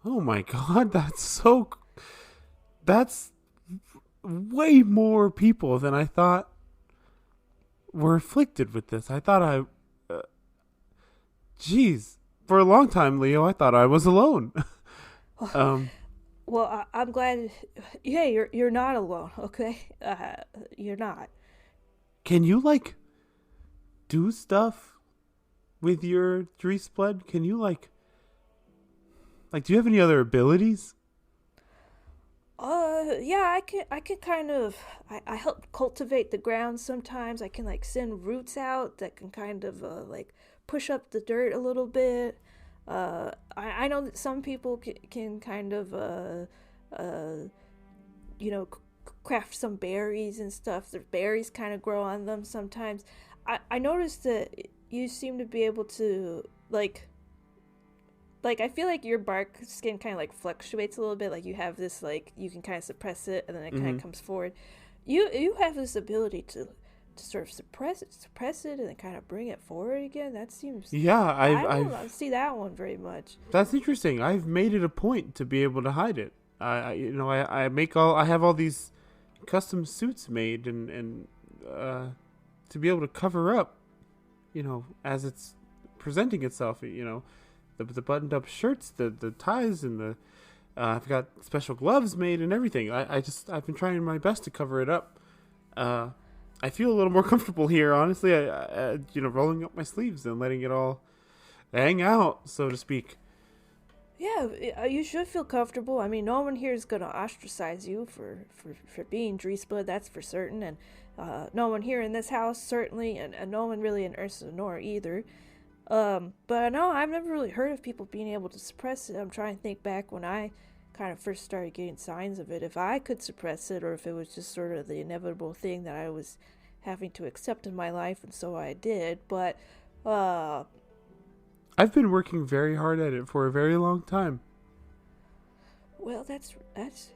Oh my god, that's way more people than I thought were afflicted with this. I thought jeez, for a long time, Leo, I thought I was alone.
Well, I'm glad. Yeah, you're not alone, okay? You're not.
Can you like do stuff with your Dreesplit? Can you like do you have any other abilities?
Yeah, I can kind of, I help cultivate the ground sometimes. I can like send roots out that can kind of like push up the dirt a little bit. I know that some people can kind of craft some berries and stuff. The berries kind of grow on them sometimes. I noticed that you seem to be able to like I feel like your bark skin kind of like fluctuates a little bit. Like you have this like, you can kind of suppress it and then it kind of comes forward. You have this ability to sort of suppress it and then kind of bring it forward again. That seems, I don't see that one very much.
That's interesting. I've made it a point to be able to hide it. I have all these custom suits made and to be able to cover up, as it's presenting itself, the buttoned up shirts, the ties, and the I've got special gloves made and everything. I've been trying my best to cover it up. I feel a little more comfortable here, honestly. I rolling up my sleeves and letting it all hang out, so to speak.
Yeah, you should feel comfortable. I mean, no one here is gonna ostracize you for being Dreesplit, that's for certain, and no one here in this house certainly, and no one really in Ursa Anore either. But no, I've never really heard of people being able to suppress it. I'm trying to think back when I kind of first started getting signs of it, if I could suppress it, or if it was just sort of the inevitable thing that I was having to accept in my life, and so I did. But
I've been working very hard at it for a very long time.
Well, that's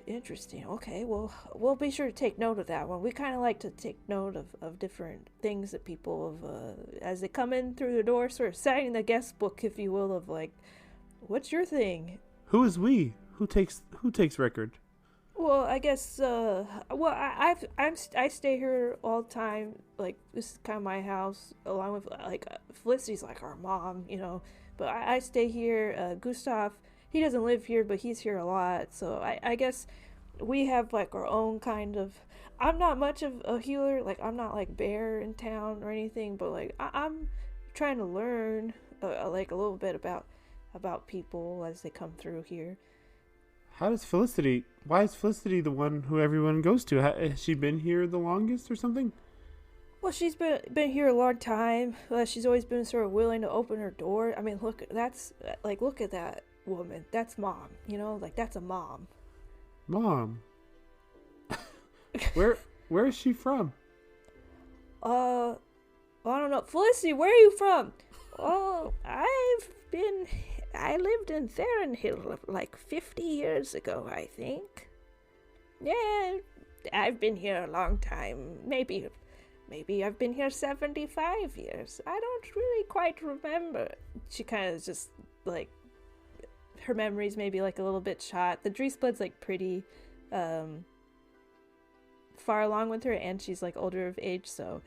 interesting. Okay, well, we'll be sure to take note of that one. We kind of like to take note of different things that people have, as they come in through the door, sort of signing the guest book, if you will, of like, what's your thing?
Who is we? Who takes record?
Well, I guess, I stay here all the time. Like, this is kind of my house, along with, like, Felicity's like our mom, But I stay here. Gustav, he doesn't live here, but he's here a lot. So I guess we have like our own kind of. I'm not much of a healer. Like I'm not like Bear in town or anything, but like I'm trying to learn like a little bit about people as they come through here.
How does Felicity? Why is Felicity the one who everyone goes to? Has she been here the longest or something?
Well, she's been here a long time. She's always been sort of willing to open her door. I mean, look at that woman. That's mom. You know, like that's a mom.
Mom. Where is she from?
I don't know. Felicity, where are you from? Oh, I lived in Thornhill like 50 years ago, I think. Yeah, I've been here a long time. Maybe I've been here 75 years. I don't really quite remember. She kind of just, like, her memory's maybe, like, a little bit shot. The Dreespled's, like, pretty, far along with her, and she's, like, older of age, so,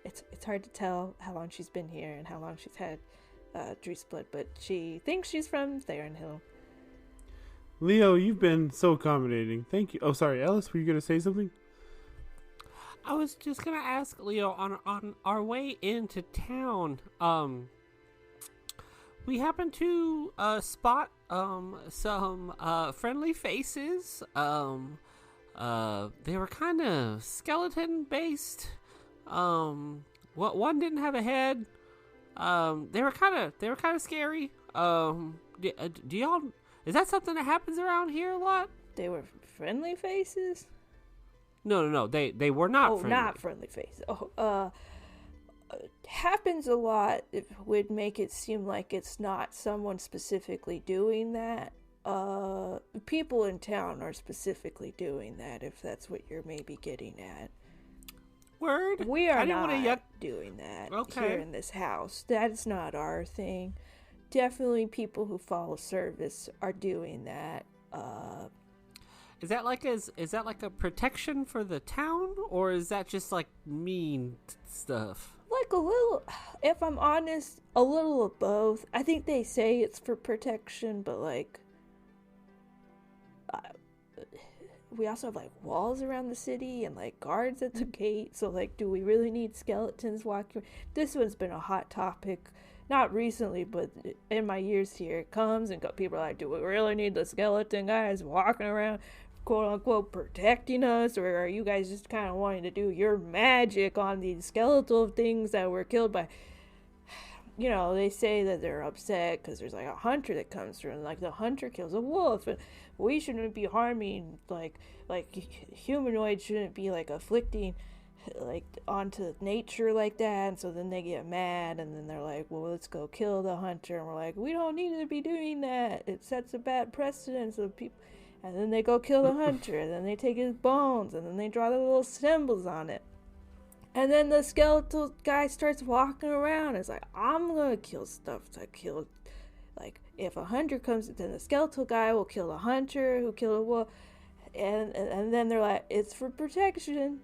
it's hard to tell how long she's been here and how long she's had, Dreesplet, but she thinks she's from Thornhill.
Leo, you've been so accommodating. Thank you. Oh, sorry, Alice, were you going to say something?
I was just gonna ask Leo on our way into town. We happened to spot some friendly faces. They were kind of skeleton based. One didn't have a head. They were kind of scary. Do y'all? Is that something that happens around here a lot?
They were friendly faces?
No. They were not friendly.
Not friendly faces. Happens a lot. It would make it seem like it's not someone specifically doing that. People in town are specifically doing that, if that's what you're maybe getting at.
Word?
We are not doing that here in this house. That's not our thing. Definitely people who follow service are doing that.
Is that like a protection for the town, or is that just like mean stuff?
Like a little, if I'm honest, a little of both. I think they say it's for protection, but like, we also have like walls around the city and like guards at the gate. So like, do we really need skeletons walking? This one's been a hot topic. Not recently, but in my years here, it comes and people are like, do we really need the skeleton guys walking around, quote unquote, protecting us? Or are you guys just kind of wanting to do your magic on these skeletal things that were killed by, you know, they say that they're upset because there's like a hunter that comes through and like the hunter kills a wolf and we shouldn't be harming, like humanoids shouldn't be like afflicting like onto nature like that, and so then they get mad and then they're like, well, let's go kill the hunter, and we're like, we don't need to be doing that, it sets a bad precedence of people, and then they go kill the hunter and then they take his bones and then they draw the little symbols on it, and then the skeletal guy starts walking around. It's like, I'm gonna kill stuff to kill, like if a hunter comes, then the skeletal guy will kill the hunter who killed a wolf, and then they're like, it's for protection.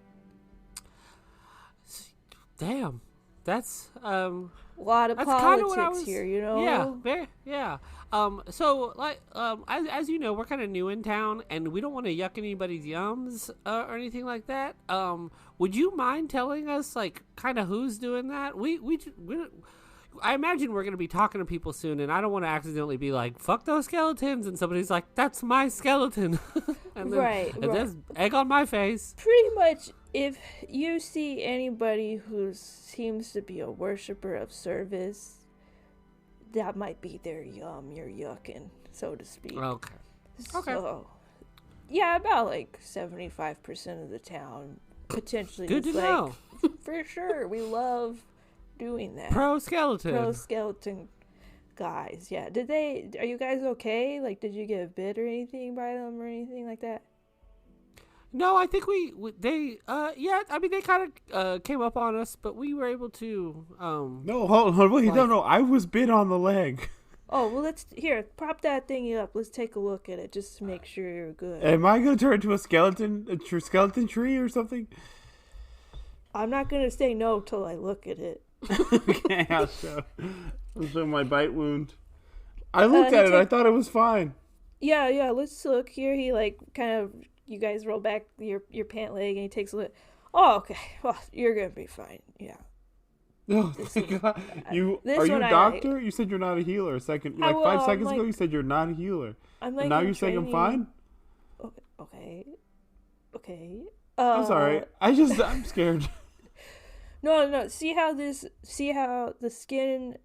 Damn, that's
a lot of politics here, you know.
Yeah. So like, as you know, we're kind of new in town, and we don't want to yuck anybody's yums or anything like that. Would you mind telling us like kind of who's doing that? We I imagine we're gonna be talking to people soon, and I don't want to accidentally be like, "Fuck those skeletons," and somebody's like, "That's my skeleton," and then there's egg on my face.
Pretty much, if you see anybody who seems to be a worshiper of service, that might be their yum you're yucking, so to speak.
Okay.
So, yeah, about like 75% of the town potentially.
Good to know.
For sure, we love doing that.
Pro skeleton
guys. Yeah. Are you guys okay? Like, did you get bit or anything by them or anything like that?
No, I think they I mean, they kind of came up on us, but we were able to
No, hold on, wait, no, I was bit on the leg.
Oh, well, prop that thing up. Let's take a look at it just to make sure you're good.
Am I going to turn into a skeleton tree or something?
I'm not going to say no till I look at it.
Okay, I'll show my bite wound. I looked
he
at it. I
take-
thought it was fine.
Yeah, let's look here. He like kind of, you guys roll back your pant leg and he takes a look. Oh, okay. Well, you're gonna be fine. Yeah.
Oh, thank God. Are you a doctor? You said you're not a healer. 5 seconds ago, you said you're not a healer.
I'm like,
and now you're saying I'm fine?
Okay.
I'm sorry. I'm scared.
No. See how the skin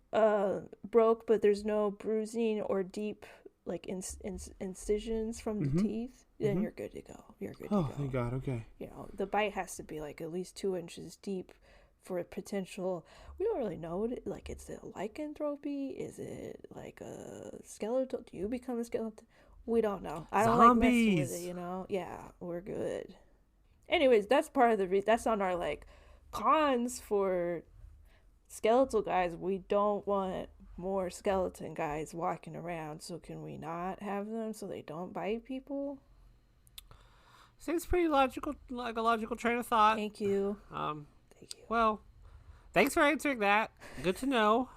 broke, but there's no bruising or deep like incisions from the teeth? Then you're good to go. You're good to go.
Oh, thank God. Okay.
You know, the bite has to be like at least 2 inches deep for a potential. We don't really know what like, it's a lycanthropy. Is it like a skeletal? Do you become a skeleton? We don't know. I don't like messing with it, you know? Yeah, we're good. Anyways, that's part of the reason. That's on our like cons for skeletal guys. We don't want more skeleton guys walking around. So can we not have them so they don't bite people?
Seems pretty logical, like a logical train of thought.
Thank you.
Thank you. Well, thanks for answering that. Good to know.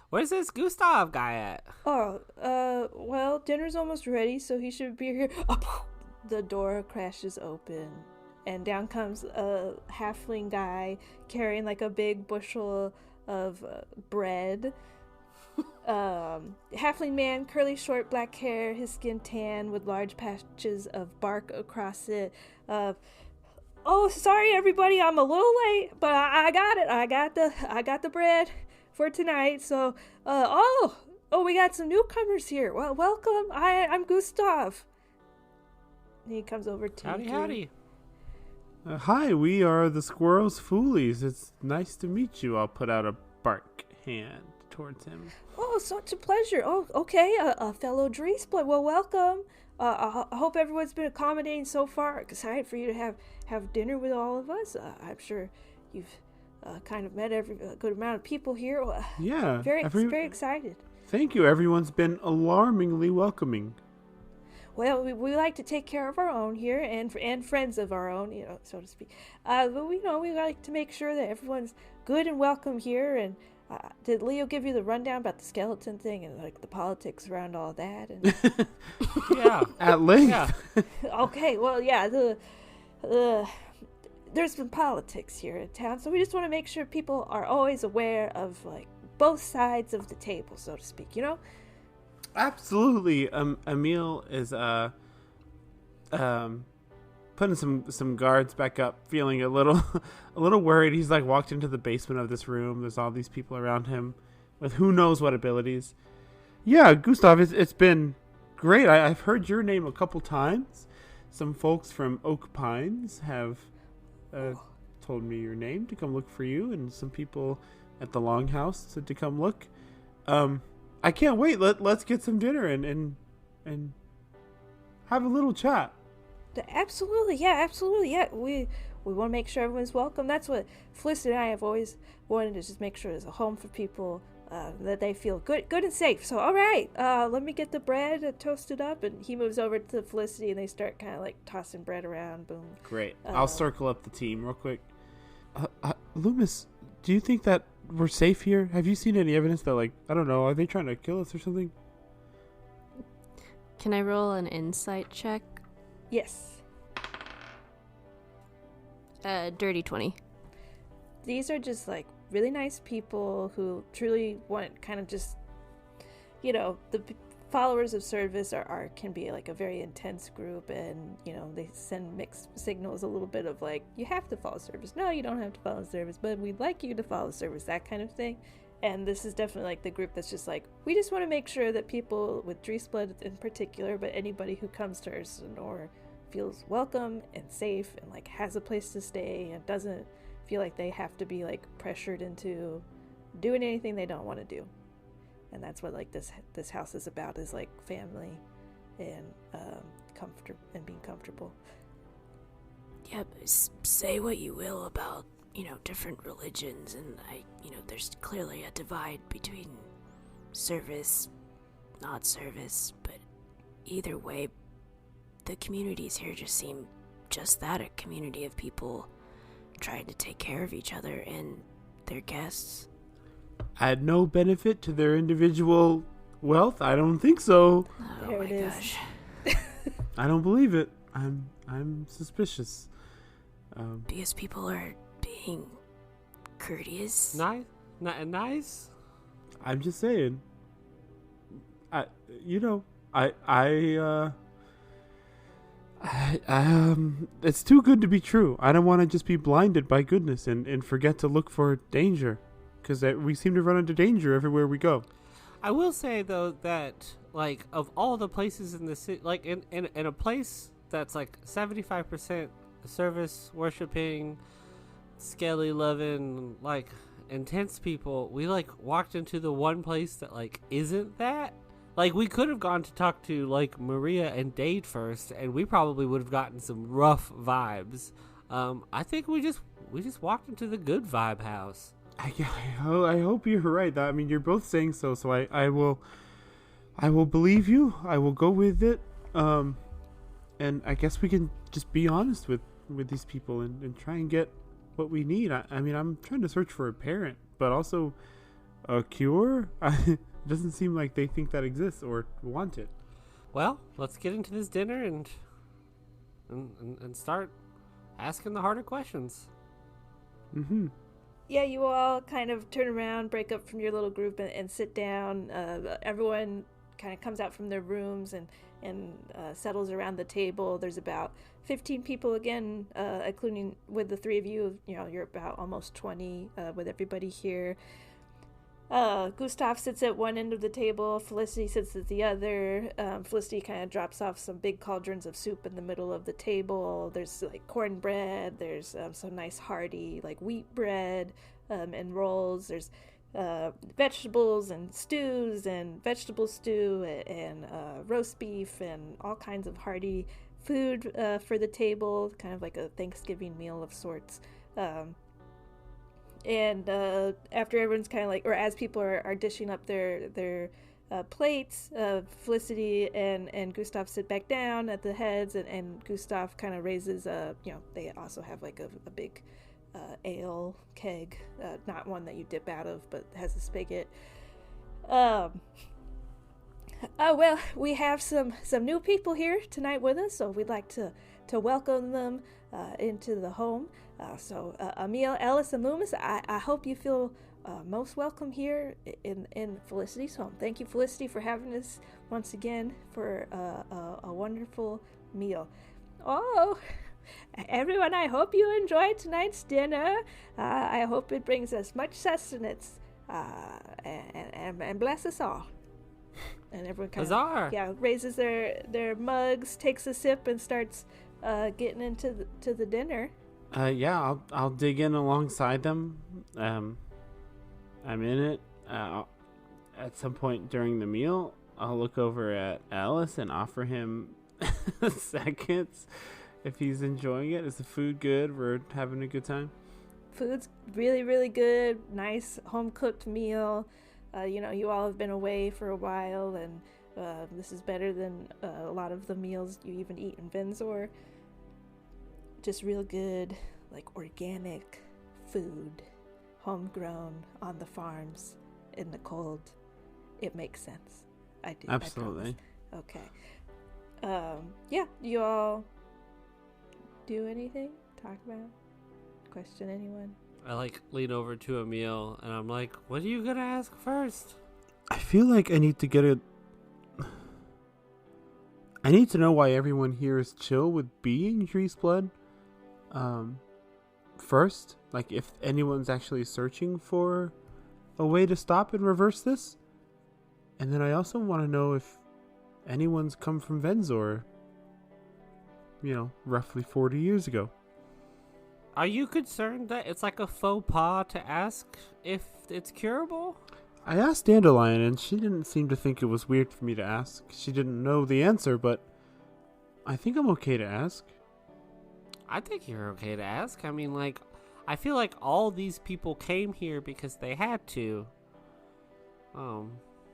Where's this Gustav guy at?
Well, dinner's almost ready, so he should be here. The door crashes open, and down comes a halfling guy carrying like a big bushel of bread. Halfling man, curly short black hair, his skin tan with large patches of bark across it. Oh, sorry everybody, I'm a little late, but I got it. I got the bread for tonight. So, we got some newcomers here. Well, welcome. I'm Gustav. And he comes over to you.
Howdy.
Hi, we are the Squirrel's Foolies. It's nice to meet you. I'll put out a bark hand towards him.
Oh, such a pleasure. Oh, okay, a fellow Dreesplit. Well, welcome. I hope everyone's been accommodating so far. Excited for you to have dinner with all of us. I'm sure you've kind of met a good amount of people here.
Yeah.
Very excited.
Thank you. Everyone's been alarmingly welcoming.
Well, we like to take care of our own here and friends of our own, so to speak. But we like to make sure that everyone's good and welcome here. And did Leo give you the rundown about the skeleton thing and like the politics around all that? And
Yeah.
At length.
Yeah.
Okay, well, yeah, there's been politics here in town, so we just want to make sure people are always aware of like both sides of the table, so to speak.
Absolutely. Emil is putting some guards back up, feeling a little worried. He's like walked into the basement of this room. There's all these people around him with who knows what abilities. Yeah, Gustav, it's been great. I've heard your name a couple times. Some folks from Oak Pines have told me your name to come look for you, and some people at the Longhouse said to come look. I can't wait. Let's get some dinner and have a little chat.
Absolutely, yeah. We want to make sure everyone's welcome. That's what Felicity and I have always wanted, to just make sure there's a home for people, that they feel good and safe. So, all right, let me get the bread toasted up, and he moves over to Felicity, and they start kind of like tossing bread around. Boom.
Great. I'll circle up the team real quick. Loomis, do you think that we're safe here? Have you seen any evidence that, like, I don't know, are they trying to kill us or something?
Can I roll an insight check?
Yes.
Dirty 20.
These are just like really nice people who truly want kind of just, the followers of service can be like a very intense group, and they send mixed signals, a little bit of like, you have to follow service, no, you don't have to follow service, but we'd like you to follow service, that kind of thing. And this is definitely like the group that's just like, we just want to make sure that people with Dreesplit in particular, but anybody who comes to Ursa Anore feels welcome and safe and like has a place to stay and doesn't feel like they have to be like pressured into doing anything they don't want to do. And that's what like this house is about, is like family and comfort and being comfortable.
Yeah, say what you will about, different religions, and there's clearly a divide between service, not service, but either way, the communities here just seem just that, a community of people trying to take care of each other and their guests.
add no benefit to their individual wealth? I don't think so.
Oh
There
my
it is.
gosh.
I don't believe it. I'm suspicious.
Because people are being courteous.
Nice, nice.
I'm just saying. It's too good to be true. I don't want to just be blinded by goodness and forget to look for danger, because we seem to run into danger everywhere we go.
I will say though that like of all the places in the city, like in a place that's like 75% service worshiping, skelly loving, like intense people, we like walked into the one place that like isn't that. Like we could have gone to talk to like Maria and Dade first, and we probably would have gotten some rough vibes. I think we just walked into the good vibe house.
I hope you're right. I mean, you're both saying so I will believe you. I will go with it. And I guess we can just be honest with these people and try and get what we need. I mean, I'm trying to search for a parent, but also a cure. It doesn't seem like they think that exists or want it.
Well, let's get into this dinner and start asking the harder questions.
Mm-hmm.
Yeah, you all kind of turn around, break up from your little group, and sit down. Everyone kind of comes out from their rooms and settles around the table. There's about 15 people again, including with the three of you. You know, you're about almost 20 with everybody here. Gustav sits at one end of the table. Felicity sits at the other. Felicity kind of drops off some big cauldrons of soup in the middle of the table. There's like cornbread. There's some nice hearty like wheat bread and rolls. There's vegetables and stews and vegetable stew and roast beef and all kinds of hearty food for the table, kind of like a Thanksgiving meal of sorts. And after everyone's kind of like, or as people are dishing up their plates, Felicity and Gustav sit back down at the heads, and Gustav kind of raises they also have like a big ale keg, not one that you dip out of, but has a spigot. Oh well, we have some new people here tonight with us, so we'd like to welcome them into the home. So Emil, Ellis, and Loomis, I hope you feel most welcome here in Felicity's home. Thank you, Felicity, for having us once again for a wonderful meal. Oh, everyone, I hope you enjoyed tonight's dinner. I hope it brings us much sustenance and bless us all. And everyone kind of raises their mugs, takes a sip, and starts getting into the dinner.
I'll dig in alongside them. I'm in it. At some point during the meal, I'll look over at Alice and offer him seconds if he's enjoying it. Is the food good? We're having a good time.
Food's really, really good. Nice home-cooked meal. You all have been away for a while, and this is better than a lot of the meals you even eat in Venzor. Just real good, like organic food, homegrown on the farms in the cold. It makes sense. I do.
Absolutely.
Okay. You all do anything? Talk about? Question anyone?
I like lean over to Emil and I'm like, what are you gonna ask first?
I feel like I need to know why everyone here is chill with being Tree's blood. First, like if anyone's actually searching for a way to stop and reverse this. And then I also want to know if anyone's come from Venzor, roughly 40 years ago.
Are you concerned that it's like a faux pas to ask if it's curable?
I asked Dandelion and she didn't seem to think it was weird for me to ask. She didn't know the answer, but I think I'm okay to ask.
I think you're okay to ask. I mean, like, I feel like all these people came here because they had to.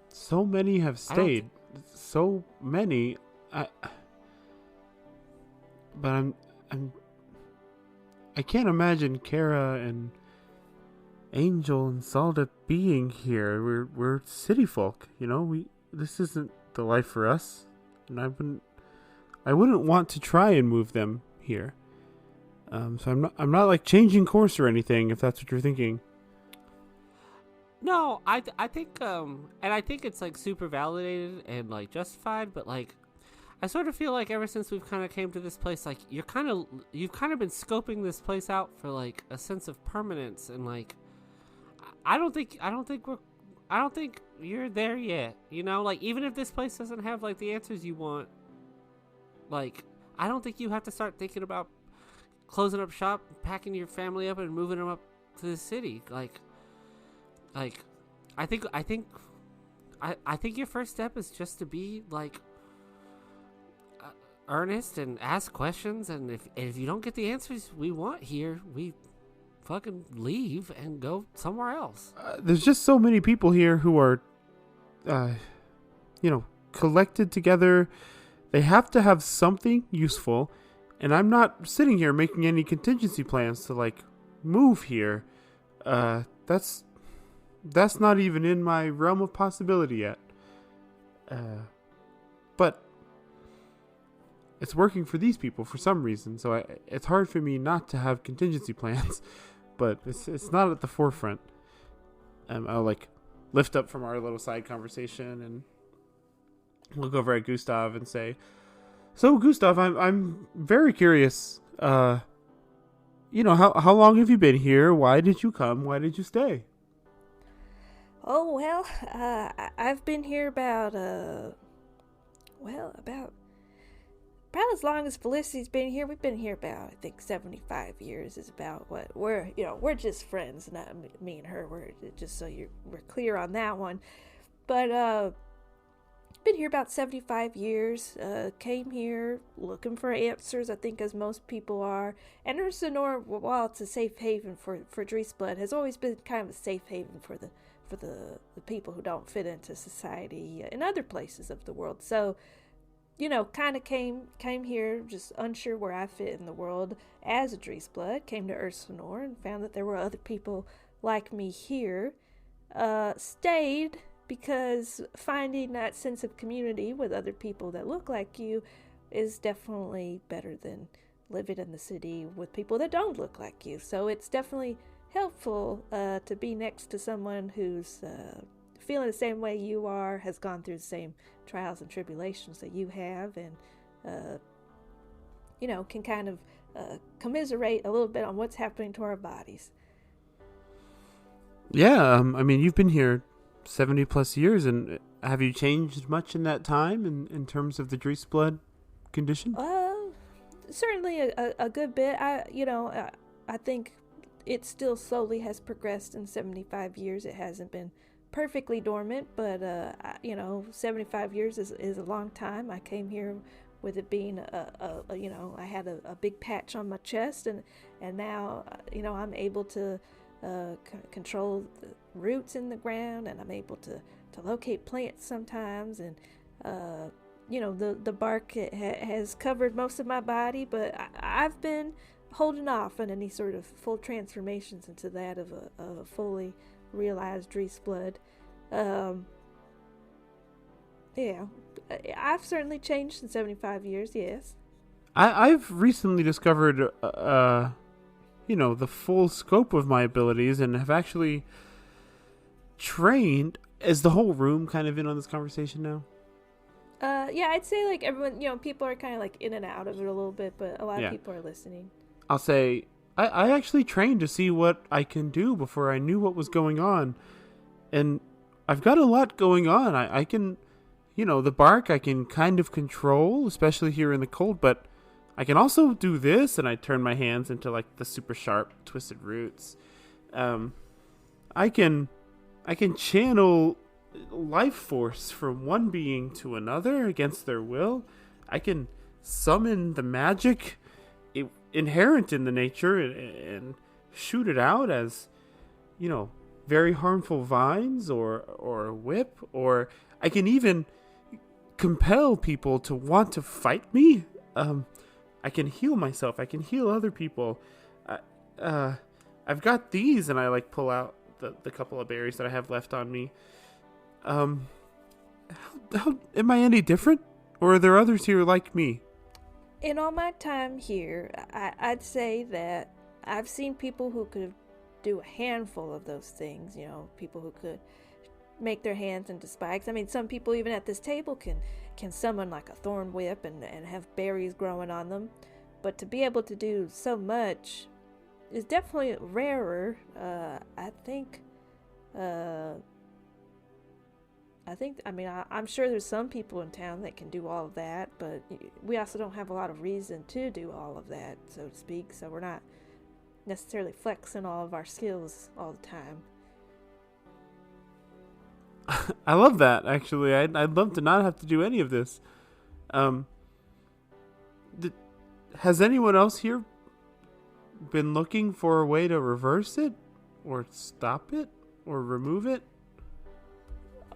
So many have stayed. So many. But I can't imagine Kara Angel and Zalda being here. We're city folk, you know. This isn't the life for us, and I wouldn't want to try and move them here. So I'm not like changing course or anything, if that's what you're thinking.
No, I think and I think it's like super validated and like justified, but like I sort of feel like ever since we've kind of came to this place, like you've kind of been scoping this place out for like a sense of permanence, and like I don't think you're there yet. You know, like even if this place doesn't have like the answers you want, like I don't think you have to start thinking about closing up shop, packing your family up, and moving them up to the city. Like I think your first step is just to be like earnest and ask questions, and if you don't get the answers we want here, we fucking leave and go somewhere else.
There's just so many people here who are collected together. They have to have something useful, and I'm not sitting here making any contingency plans to like move here. That's not even in my realm of possibility yet. But it's working for these people for some reason, so it's hard for me not to have contingency plans, but it's not at the forefront. I'll like lift up from our little side conversation and look over at Gustav and say, "So Gustav, I'm very curious. How long have you been here? Why did you come? Why did you stay?"
Oh, well, I've been here about as long as Felicity's been here. We've been here about, I think, 75 years is about what we're just friends, not me and her. We're just so we're clear on that one. But been here about 75 years. Came here looking for answers, I think, as most people are. And Ursa Anore, while it's a safe haven for Dreesblood, has always been kind of a safe haven for the people who don't fit into society in other places of the world. So, kind of came here just unsure where I fit in the world as a Dreesblood. Came to Ursa Anore and found that there were other people like me here. Stayed because finding that sense of community with other people that look like you is definitely better than living in the city with people that don't look like you. So it's definitely helpful to be next to someone who's feeling the same way you are, has gone through the same trials and tribulations that you have, and can kind of commiserate a little bit on what's happening to our bodies.
Yeah, you've been here 70 plus years, and have you changed much in that time in terms of the Dreesblood condition?
Certainly a good bit. I think it still slowly has progressed in 75 years. It hasn't been perfectly dormant, but 75 years is a long time. I came here with it being I had a big patch on my chest, and now I'm able to control the roots in the ground, and I'm able to locate plants sometimes, and the bark has covered most of my body, but I've been holding off on any sort of full transformations into that of a fully realized Dreesblood. Yeah, I've certainly changed in 75 years, yes.
I've recently discovered the full scope of my abilities, and have actually trained. Is the whole room kind of in on this conversation now?
Yeah, I'd say like everyone, people are kind of like in and out of it a little bit, but a lot of people are listening.
I'll say I actually trained to see what I can do before I knew what was going on, and I've got a lot going on. I can, the bark I can kind of control, especially here in the cold, but I can also do this, and I turn my hands into like the super sharp twisted roots. I can channel life force from one being to another against their will. I can summon the magic inherent in the nature and shoot it out as, very harmful vines or whip, or I can even compel people to want to fight me. I can heal myself. I can heal other people. I've got these, and I like pull out the couple of berries that I have left on me. How am I any different? Or are there others here like me?
In all my time here, I'd say that I've seen people who could do a handful of those things, you know, people who could make their hands into spikes. I mean, some people even at this table can summon like a thorn whip and have berries growing on them. But to be able to do so much is definitely rarer. I'm sure there's some people in town that can do all of that, but we also don't have a lot of reason to do all of that, so to speak, so we're not necessarily flexing all of our skills all the time.
I love that, actually. I'd love to not have to do any of this. Has anyone else here been looking for a way to reverse it? Or stop it? Or remove it?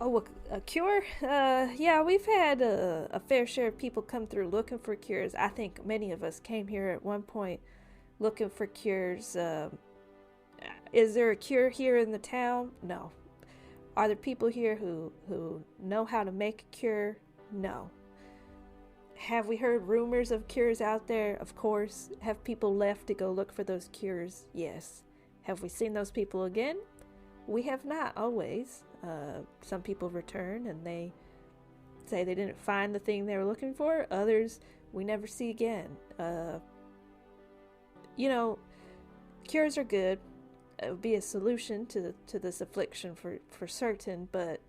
Oh, a cure? Yeah, we've had a fair share of people come through looking for cures. I think many of us came here at one point looking for cures. Is there a cure here in the town? No. Are there people here who know how to make a cure? No. Have we heard rumors of cures out there? Of course. Have people left to go look for those cures? Yes. Have we seen those people again? We have not always. Some people return and they say they didn't find the thing they were looking for. Others we never see again. Cures are good. It would be a solution to this affliction for certain, but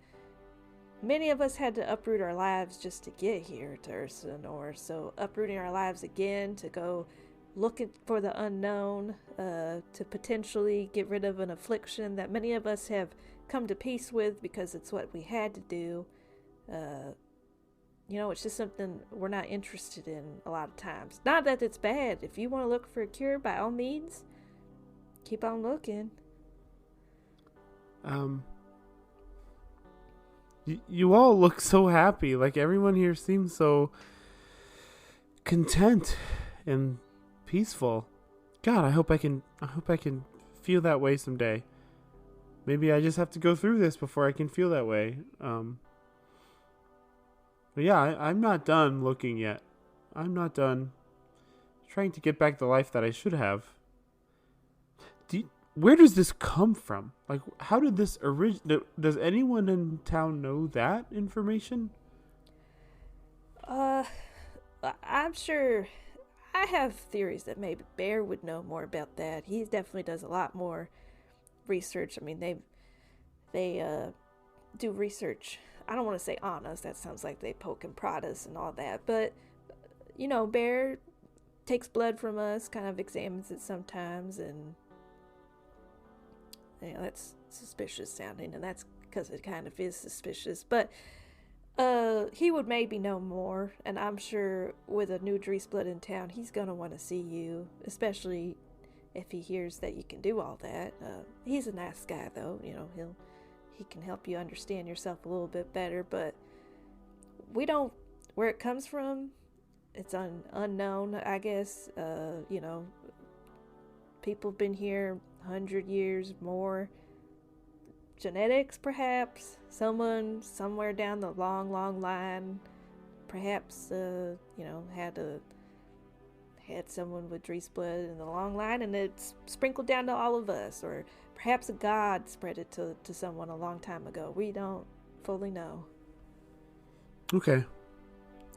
many of us had to uproot our lives just to get here to Ursa Anore. So uprooting our lives again to go looking for the unknown, to potentially get rid of an affliction that many of us have come to peace with because it's what we had to do. It's just something we're not interested in a lot of times. Not that it's bad. If you want to look for a cure, by all means, keep on looking.
You all look so happy. Like, everyone here seems so content and peaceful. God, I hope I can feel that way someday. Maybe I just have to go through this before I can feel that way. But yeah, I'm not done looking yet. I'm not done trying to get back the life that I should have. Where does this come from? Like, how did this originate? Does anyone in town know that information?
I'm sure. I have theories that maybe Bear would know more about that. He definitely does a lot more research. I mean, they do research. I don't want to say on us. That sounds like they poke and prod us and all that. But, Bear takes blood from us, kind of examines it sometimes, and that's suspicious sounding, and that's because it kind of is suspicious. But he would maybe know more, and I'm sure with a new Dreesplit in town, he's going to want to see you, especially if he hears that you can do all that. He's a nice guy, though. He can help you understand yourself a little bit better, but where it comes from, it's unknown, I guess. People have been here 100 years more. Genetics, perhaps. Someone somewhere down the long, long line, perhaps, had someone with Dreesplit in the long line, and it's sprinkled down to all of us, or perhaps a god spread it to someone a long time ago. We don't fully know.
Okay.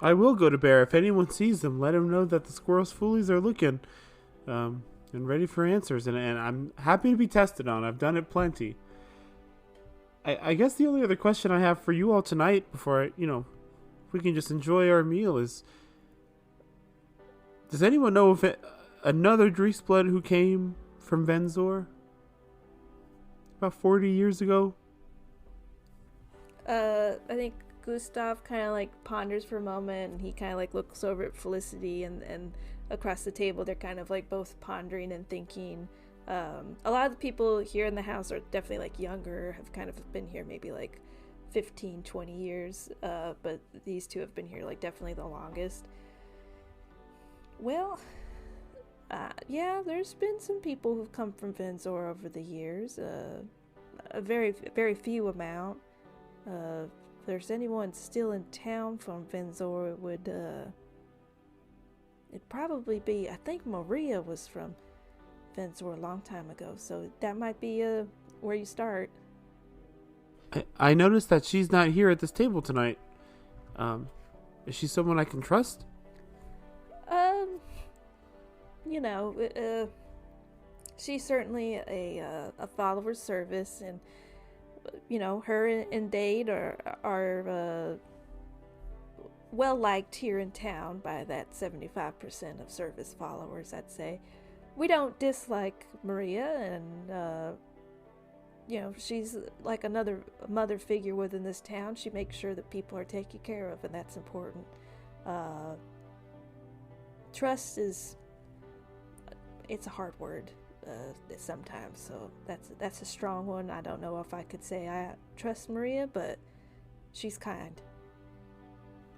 I will go to Bear. If anyone sees them, let him know that the Squirrel's Foolies are looking and ready for answers. And I'm happy to be tested on. I've done it plenty. I guess the only other question I have for you all tonight before we can just enjoy our meal is, does anyone know if another Dreesplit who came from Venzor about 40 years ago?
I think Gustav kind of ponders for a moment, and he kind of looks over at Felicity, and across the table they're kind of both pondering and thinking. A lot of the people here in the house are definitely younger, have kind of been here maybe 15, 20 years, but these two have been here definitely the longest. Well, yeah, there's been some people who've come from Venzor over the years. a very few amount. If there's anyone still in town from Venzor, it'd probably be, I think Maria was from Venzor a long time ago, so that might be where you start.
I noticed that she's not here at this table tonight. Is she someone I can trust?
She's certainly a follower's service, and her and Dade are well liked here in town by that 75% of service followers, I'd say. We don't dislike Maria, and she's like another mother figure within this town. She makes sure that people are taken care of, and that's important. Trust it's a hard word sometimes, so that's a strong one. I don't know if I could say I trust Maria, but she's kind.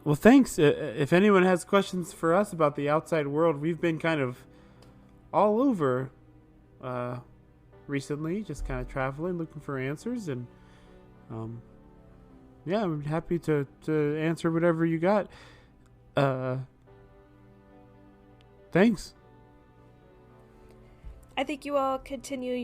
Well, thanks. If anyone has questions for us about the outside world, we've been kind of all over recently, just kind of traveling, looking for answers, and I'm happy to answer whatever you got. Thanks.
I think you all continue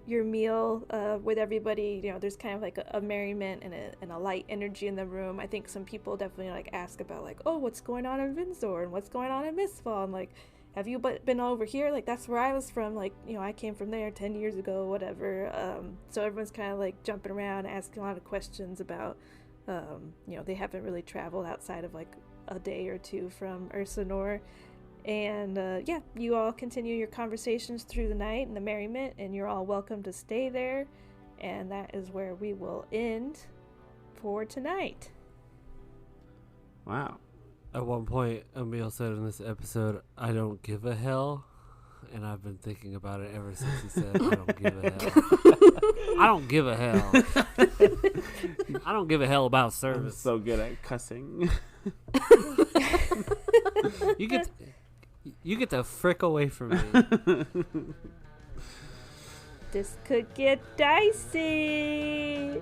your meal with everybody. There's kind of like a merriment and a light energy in the room. I think some people definitely like ask about like, oh, what's going on in Venzor and what's going on in Mistfall, and like, have you been over here? Like, that's where I was from. Like, I came from there 10 years ago, whatever. So everyone's kind of like jumping around, asking a lot of questions about, they haven't really traveled outside of like a day or two from Ursa Anore. And you all continue your conversations through the night and the merriment, and you're all welcome to stay there. And that is where we will end for tonight.
Wow.
At one point, Emil said in this episode, "I don't give a hell," and I've been thinking about it ever since he said, "I don't give a hell." I don't give a hell. I don't give a hell about
I'm
service.
so good at cussing.
You get the frick away from me.
This could get dicey.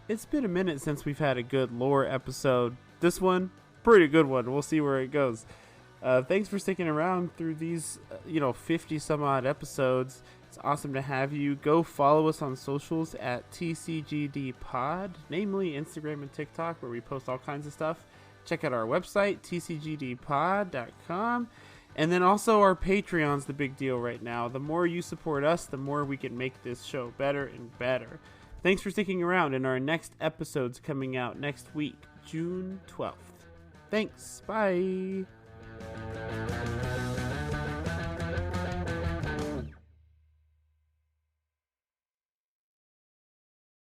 It's been a minute since we've had a good lore episode. This one, pretty good one. We'll see where it goes. Thanks for sticking around through these, 50 some odd episodes. It's awesome to have you. Go follow us on socials at TCGD Pod, namely Instagram and TikTok, where we post all kinds of stuff. Check out our website, tcgdpod.com. And then also our Patreon's the big deal right now. The more you support us, the more we can make this show better and better. Thanks for sticking around, and our next episode's coming out next week, June 12th. Thanks. Bye.